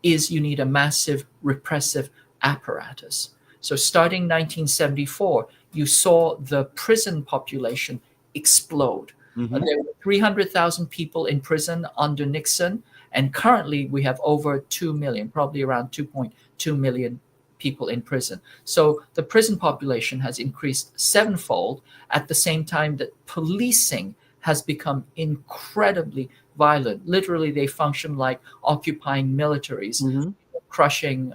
a massive repressive apparatus. So starting 1974, you saw the prison population explode. There were 300,000 people in prison under Nixon, and currently we have over 2 million, probably around 2.2 million people in prison. So the prison population has increased sevenfold, at the same time that policing has become incredibly violent. Literally, they function like occupying militaries, crushing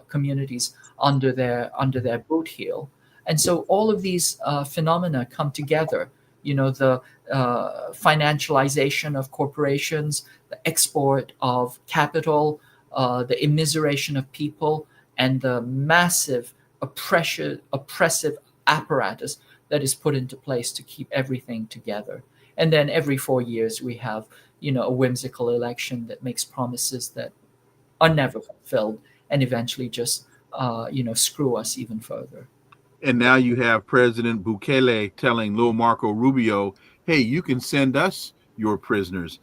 communities under their boot heel. And so all of these phenomena come together. The financialization of corporations, the export of capital, the immiseration of people, and the massive oppressive apparatus that is put into place to keep everything together. And then every 4 years we have, a whimsical election that makes promises that are never fulfilled, and eventually just, screw us even further. And now you have President Bukele telling Lil Marco Rubio, hey, you can send us your prisoners.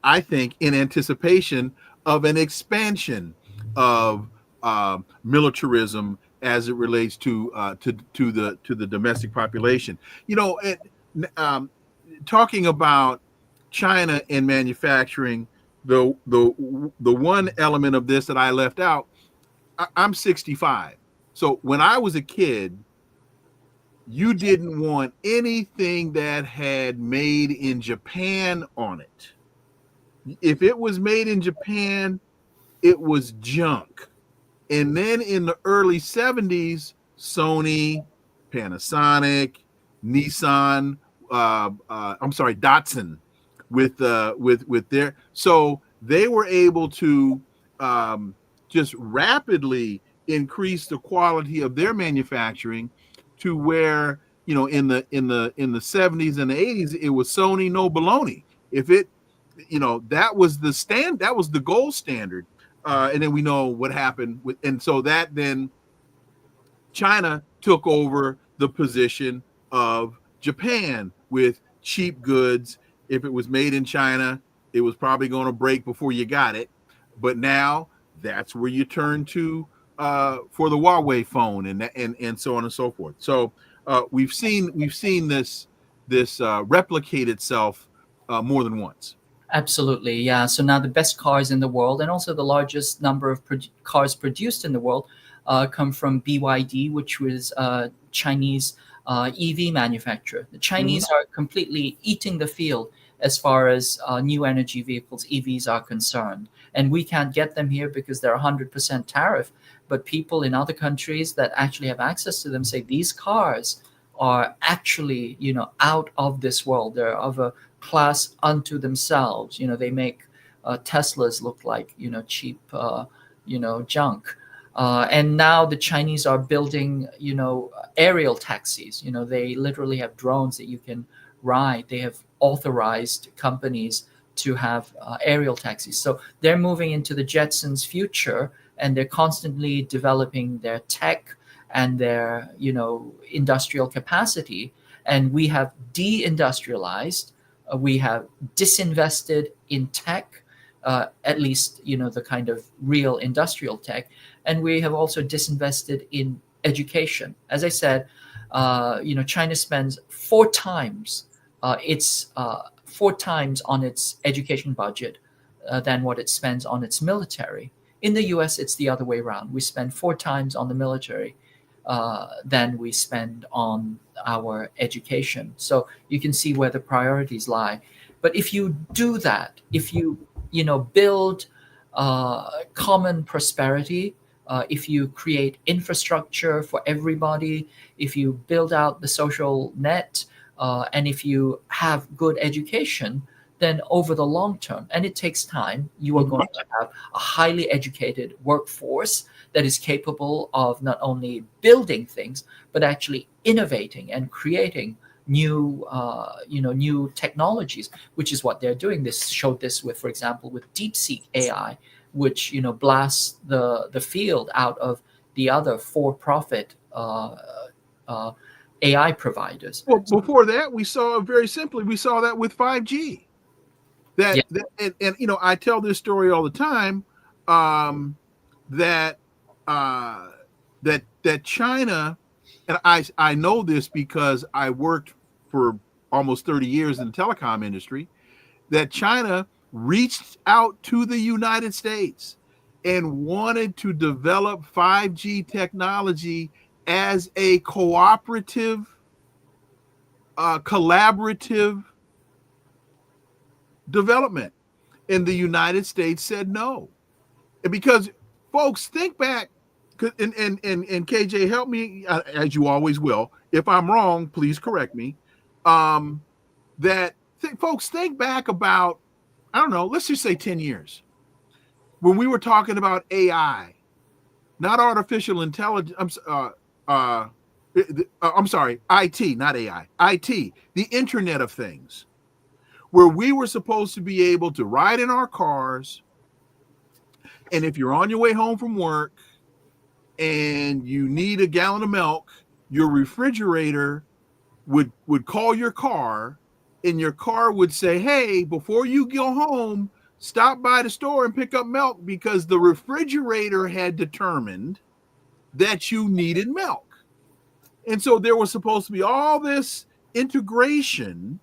I think in anticipation of an expansion of militarism as it relates to the domestic population. Talking about China and manufacturing, the one element of this that I left out, I'm 65. So when I was a kid, you didn't want anything that had made in Japan on it. If it was made in Japan, it was junk. And then in the early 70s, Sony, Panasonic, Nissan, Datsun with their, so they were able to just rapidly increase the quality of their manufacturing to where, in the 70s and the 80s, it was Sony no baloney. If it, that was the gold standard. And then we know what happened with, and so that then China took over the position of Japan with cheap goods. If it was made in China, it was probably going to break before you got it. But now that's where you turn to for the Huawei phone and so on and so forth. So we've seen this replicate itself more than once. Absolutely, yeah. So now the best cars in the world, and also the largest number of cars produced in the world, come from BYD, which was Chinese EV manufacturer. The Chinese are completely eating the field as far as new energy vehicles, EVs, are concerned. And we can't get them here because they're 100% tariff. But people in other countries that actually have access to them say these cars are actually, out of this world. They're of a class unto themselves. They make Teslas look like, cheap, junk. And now the Chinese are building, aerial taxis. They literally have drones that you can ride. They have authorized companies to have aerial taxis. So they're moving into the Jetsons future, and they're constantly developing their tech and their, industrial capacity. And we have deindustrialized. We have disinvested in tech, at least, the kind of real industrial tech. And we have also disinvested in education. As I said, China spends four times on its education budget than what it spends on its military. In the US, it's the other way around. We spend four times on the military than we spend on our education. So you can see where the priorities lie. But if you do that, if you build common prosperity, if you create infrastructure for everybody, if you build out the social net, and if you have good education, then over the long term, and it takes time, you are going to have a highly educated workforce that is capable of not only building things, but actually innovating and creating new technologies, which is what they're doing. This showed this with, for example, with DeepSeek AI, which blasts the field out of the other for-profit AI providers. Well, before that, we saw that with 5G. And I tell this story all the time, that China, and I know this because I worked for almost 30 years in the telecom industry, that China reached out to the United States and wanted to develop 5G technology as a collaborative development, and the United States said no. And because, folks, think back, and KJ, help me, as you always will. If I'm wrong, please correct me. Folks, think back about, I don't know, let's just say 10 years, when we were talking about AI, not artificial intelligence. I'm sorry, IT, not AI, IT, the Internet of Things, where we were supposed to be able to ride in our cars, and if you're on your way home from work and you need a gallon of milk, your refrigerator would call your car, and your car would say, hey, before you go home, stop by the store and pick up milk, because the refrigerator had determined that you needed milk. And so there was supposed to be all this integration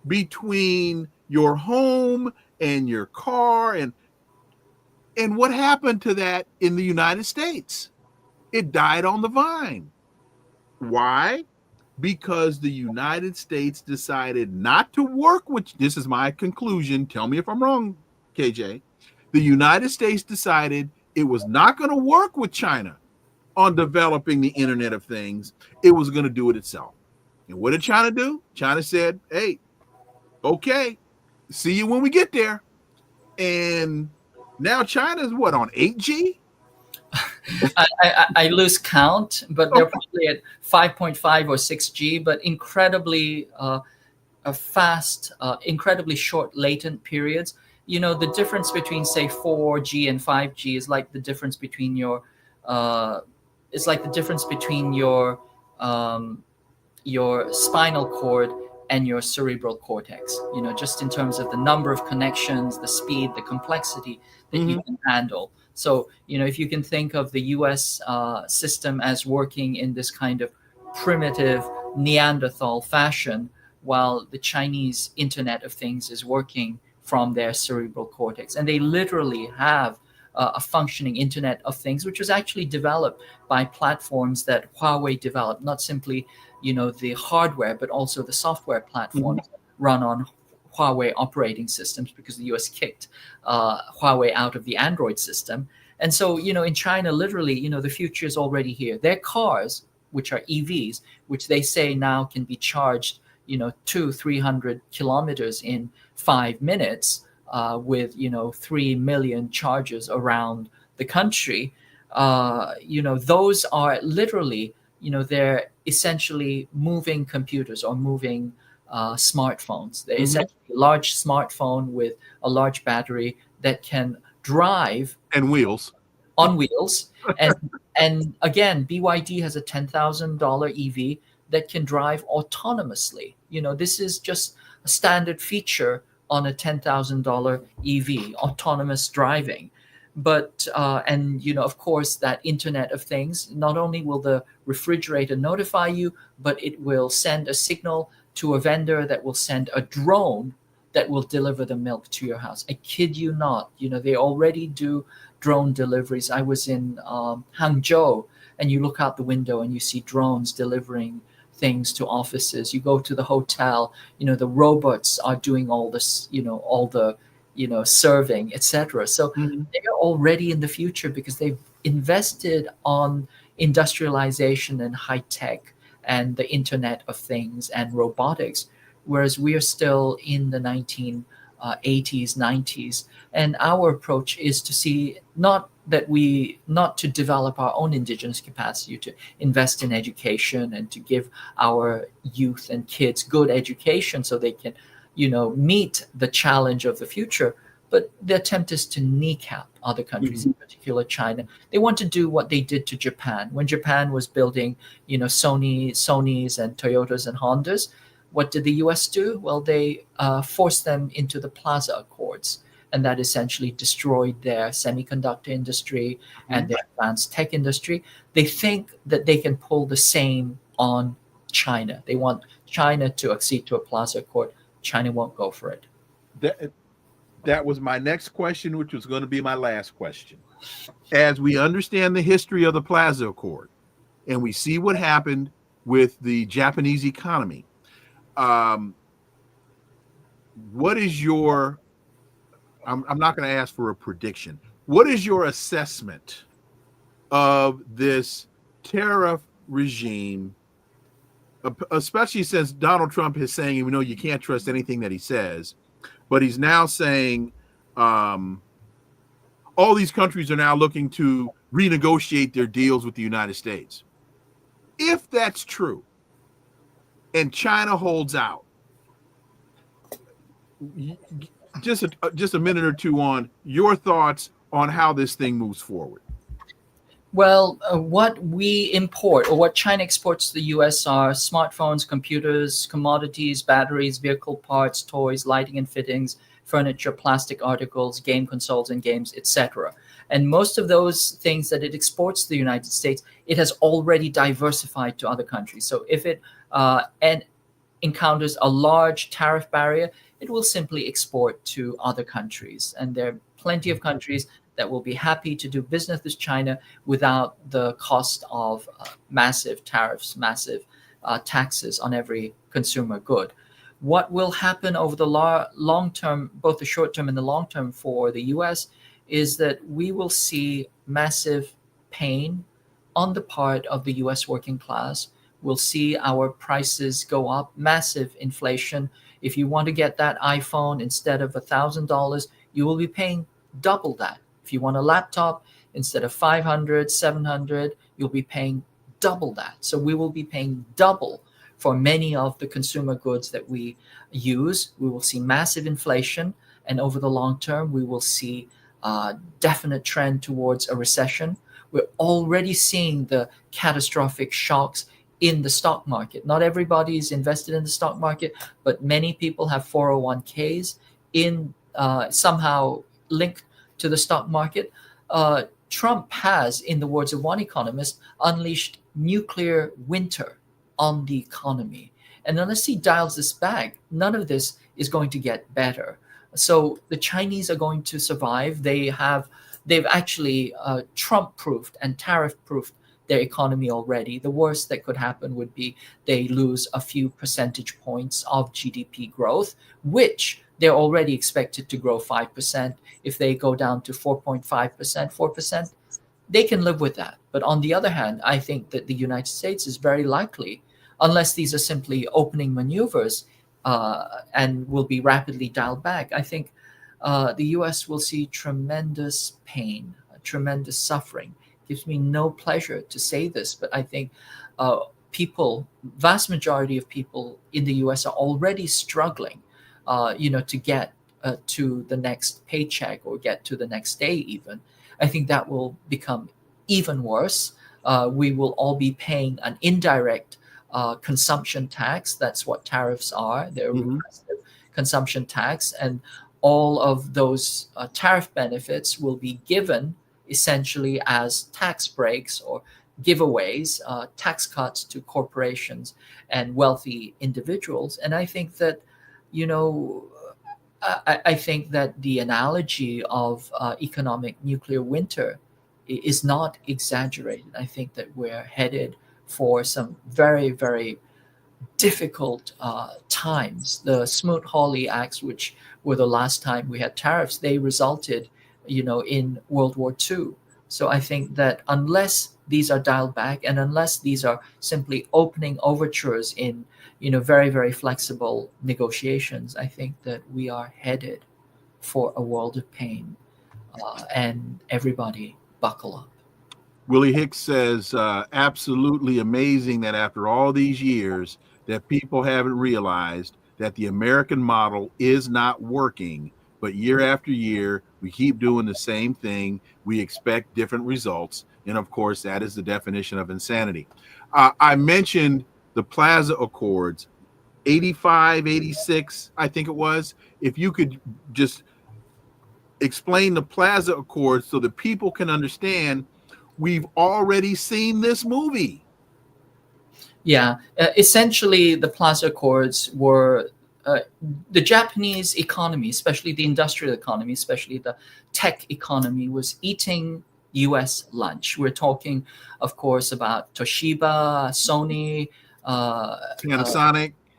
between your home and your car, and what happened to that in the United States? It died on the vine. Why? Because the United States decided not to work with, this is my conclusion, tell me if I'm wrong, KJ. The United States decided it was not going to work with China on developing the Internet of Things. It was going to do it itself. And what did China do? China said, hey, okay, see you when we get there. And now China's what, on 8G? I lose count, but they're probably at 5.5 or 6G, but incredibly fast, incredibly short latent periods. The difference between, say, 4G and 5G is like the difference between your spinal cord and your cerebral cortex, just in terms of the number of connections, the speed, the complexity that you can handle. So, if you can think of the US system as working in this kind of primitive Neanderthal fashion, while the Chinese Internet of Things is working from their cerebral cortex. And they literally have a functioning Internet of Things, which was actually developed by platforms that Huawei developed, not simply, the hardware, but also the software platforms run on Huawei operating systems, because the US kicked Huawei out of the Android system. And so, in China, literally, the future is already here. Their cars, which are EVs, which they say now can be charged, 200-300 kilometers in 5 minutes, with 3 million chargers around the country. Those are literally, they're essentially moving computers or moving smartphones. They're essentially a large smartphone with a large battery that can drive and wheels on wheels. And again, BYD has a $10,000 EV that can drive autonomously. This is just a standard feature on a $10,000 EV, autonomous driving. But of course, that Internet of Things, not only will the refrigerator notify you, but it will send a signal to a vendor that will send a drone that will deliver the milk to your house. I kid you not. They already do drone deliveries. I was in Hangzhou, and you look out the window and you see drones delivering things to offices. You go to the hotel, the robots are doing all this, all the serving, etc. So they're already in the future, because they've invested on industrialization and high tech and the Internet of Things and robotics, whereas we are still in the 1980s, 90s. And our approach is to see not to develop our own indigenous capacity to invest in education and to give our youth and kids good education so they can meet the challenge of the future. But the attempt is to kneecap other countries, in particular China. They want to do what they did to Japan. When Japan was building, Sonys and Toyotas and Hondas, what did the US do? Well, they forced them into the Plaza Accords, and that essentially destroyed their semiconductor industry and their advanced tech industry. They think that they can pull the same on China. They want China to accede to a Plaza Accord. China won't go for it. That was my next question, which was going to be my last question. As we understand the history of the Plaza Accord, and we see what happened with the Japanese economy, what is your, I'm not going to ask for a prediction, what is your assessment of this tariff regime, especially since Donald Trump is saying, you can't trust anything that he says, but he's now saying all these countries are now looking to renegotiate their deals with the United States. If that's true, and China holds out, just a minute or two on your thoughts on how this thing moves forward. Well, what we import, or what China exports to the US, are smartphones, computers, commodities, batteries, vehicle parts, toys, lighting and fittings, furniture, plastic articles, game consoles and games, etc. And most of those things that it exports to the United States, it has already diversified to other countries. So if it encounters a large tariff barrier, it will simply export to other countries. And there are plenty of countries that will be happy to do business with China without the cost of massive tariffs, massive taxes on every consumer good. What will happen over the long term, both the short term and the long term for the US, is that we will see massive pain on the part of the US working class. We'll see our prices go up, massive inflation. If you want to get that iPhone, instead of $1,000, you will be paying double that. If you want a laptop, instead of $500, $700, you'll be paying double that. So we will be paying double for many of the consumer goods that we use. We will see massive inflation, and over the long term, we will see a definite trend towards a recession. We're already seeing the catastrophic shocks in the stock market. Not everybody is invested in the stock market, but many people have 401ks in somehow linked to the stock market. Trump has, in the words of one economist, unleashed nuclear winter on the economy. And unless he dials this back, none of this is going to get better. So the Chinese are going to survive. They've actually Trump-proofed and tariff-proofed their economy already. The worst that could happen would be they lose a few percentage points of GDP growth, which they're already expected to grow 5%. If they go down to 4.5%, 4%, they can live with that. But on the other hand, I think that the United States is very likely, unless these are simply opening maneuvers and will be rapidly dialed back, I think the US will see tremendous pain, tremendous suffering. It gives me no pleasure to say this, but I think vast majority of people in the US are already struggling, to get to the next paycheck or get to the next day even. I think that will become even worse. We will all be paying an indirect consumption tax. That's what tariffs are. They're regressive consumption tax. And all of those tariff benefits will be given essentially as tax breaks or giveaways, tax cuts to corporations and wealthy individuals. And I think that, I think that the analogy of economic nuclear winter is not exaggerated. I think that we're headed for some very, very difficult times. The Smoot-Hawley Acts, which were the last time we had tariffs, they resulted, in World War II. So I think that unless these are dialed back and unless these are simply opening overtures in, very, very flexible negotiations, I think that we are headed for a world of pain. And everybody buckle up. Willie Hicks says, absolutely amazing that after all these years that people haven't realized that the American model is not working, but year after year, we keep doing the same thing. We expect different results. And of course, that is the definition of insanity. I mentioned the Plaza Accords, 85, 86, I think it was. If you could just explain the Plaza Accords so that people can understand, we've already seen this movie. Yeah, essentially the Plaza Accords were the Japanese economy, especially the industrial economy, especially the tech economy, was eating US lunch. We're talking, of course, about Toshiba, Sony,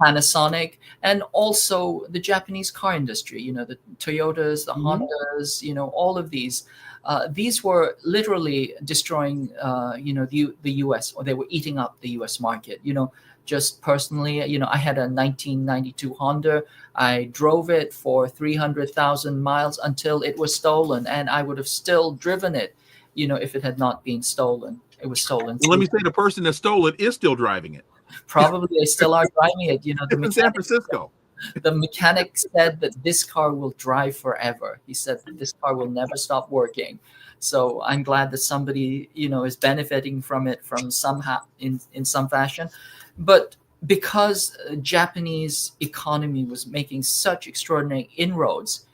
Panasonic, and also the Japanese car industry, the Toyotas, the Hondas, all of these. These were literally destroying, the U.S., or they were eating up the U.S. market. Just personally, I had a 1992 Honda. I drove it for 300,000 miles until it was stolen, and I would have still driven it, if it had not been stolen. It was stolen. Well, let me say the person that stole it is still driving it. Probably they still are driving it. It's in San Francisco. The mechanic said that this car will drive forever. He said that this car will never stop working. So I'm glad that somebody, is benefiting from it from somehow in some fashion. But because Japanese economy was making such extraordinary inroads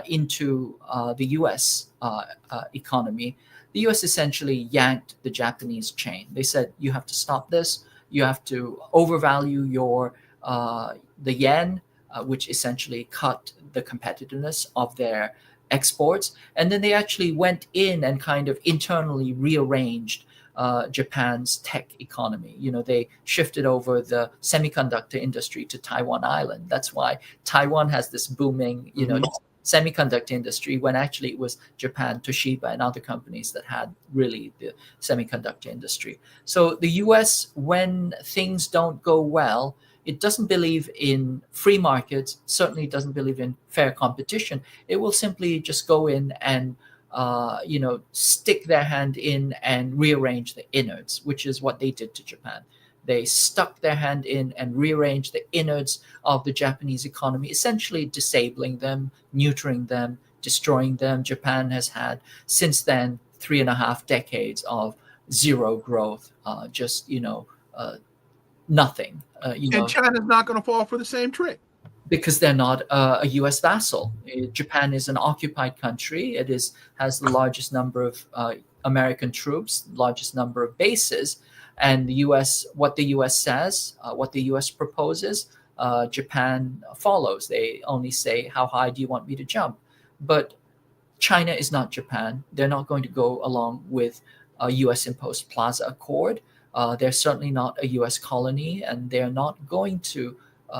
into the U.S. Economy, the U.S. essentially yanked the Japanese chain. They said, you have to stop this. You have to overvalue the yen, which essentially cut the competitiveness of their exports. And then they actually went in and kind of internally rearranged Japan's tech economy. They shifted over the semiconductor industry to Taiwan Island. That's why Taiwan has this booming, semiconductor industry, when actually it was Japan, Toshiba, and other companies that had really the semiconductor industry. So the US, when things don't go well, it doesn't believe in free markets, certainly doesn't believe in fair competition. It will simply just go in and stick their hand in and rearrange the innards, which is what they did to Japan. They stuck their hand in and rearranged the innards of the Japanese economy, essentially disabling them, neutering them, destroying them. Japan has had, since then, 3.5 decades of zero growth, nothing. And China's not going to fall for the same trick. Because they're not a U.S. vassal. Japan is an occupied country. It has the largest number of American troops, largest number of bases. And the U.S., what the U.S. says, what the U.S. proposes, Japan follows. They only say, how high do you want me to jump? But China is not Japan. They're not going to go along with a US imposed Plaza Accord. They're certainly not a US colony, and they're not going to,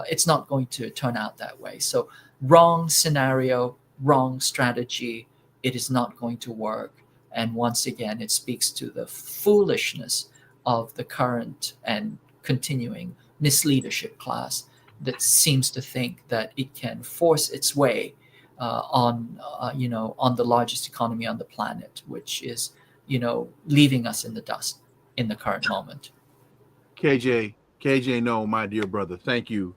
it's not going to turn out that way. So wrong scenario, wrong strategy. It is not going to work. And once again, it speaks to the foolishness of the current and continuing misleadership class that seems to think that it can force its way on the largest economy on the planet, which is, leaving us in the dust in the current moment. KJ Noh, my dear brother, thank you.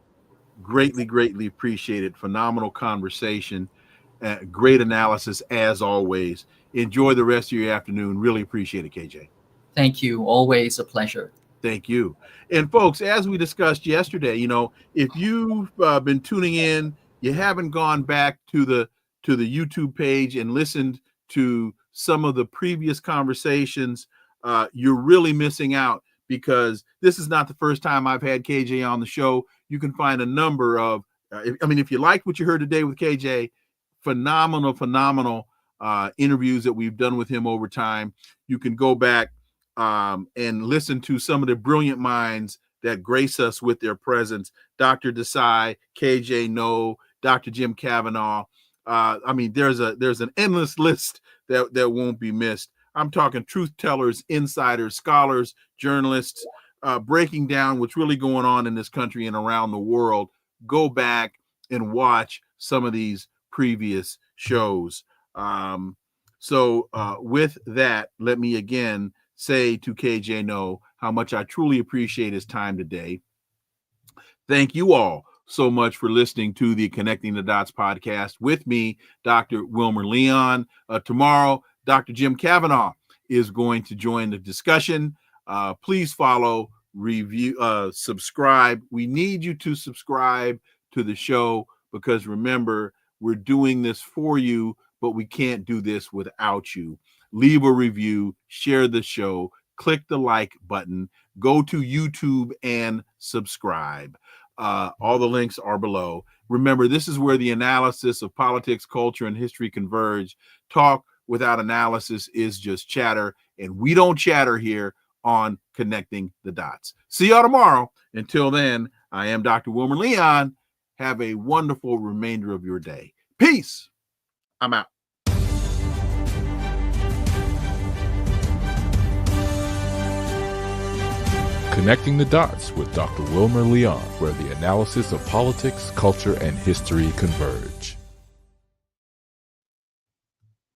Greatly appreciated. Phenomenal conversation. Great analysis as always. Enjoy the rest of your afternoon. Really appreciate it, KJ. Thank you. Always a pleasure. Thank you. And folks, as we discussed yesterday, if you've been tuning in, you haven't gone back to the YouTube page and listened to some of the previous conversations, you're really missing out, because this is not the first time I've had KJ on the show. You can find a number of, if you liked what you heard today with KJ, phenomenal interviews that we've done with him over time. You can go back and listen to some of the brilliant minds that grace us with their presence. Dr. Desai, KJ Noh, Dr. Jim Kavanaugh. There's an endless list that won't be missed. I'm talking truth tellers, insiders, scholars, journalists, breaking down what's really going on in this country and around the world. Go back and watch some of these previous shows. So with that, let me again say to KJ Noh how much I truly appreciate his time today. Thank you all so much for listening to the Connecting the Dots podcast with me, Dr. Wilmer Leon. Tomorrow, Dr. Jim Kavanaugh is going to join the discussion. Please follow, review, subscribe. We need you to subscribe to the show, because remember, we're doing this for you, but we can't do this without you. Leave a review, share the show, click the like button, go to YouTube and subscribe. All the links are below. Remember, this is where the analysis of politics, culture, and history converge. Talk without analysis is just chatter, and we don't chatter here on Connecting the Dots. See y'all tomorrow. Until then, I am Dr. Wilmer Leon. Have a wonderful remainder of your day. Peace. I'm out. Connecting the Dots with Dr. Wilmer Leon, where the analysis of politics, culture, and history converge.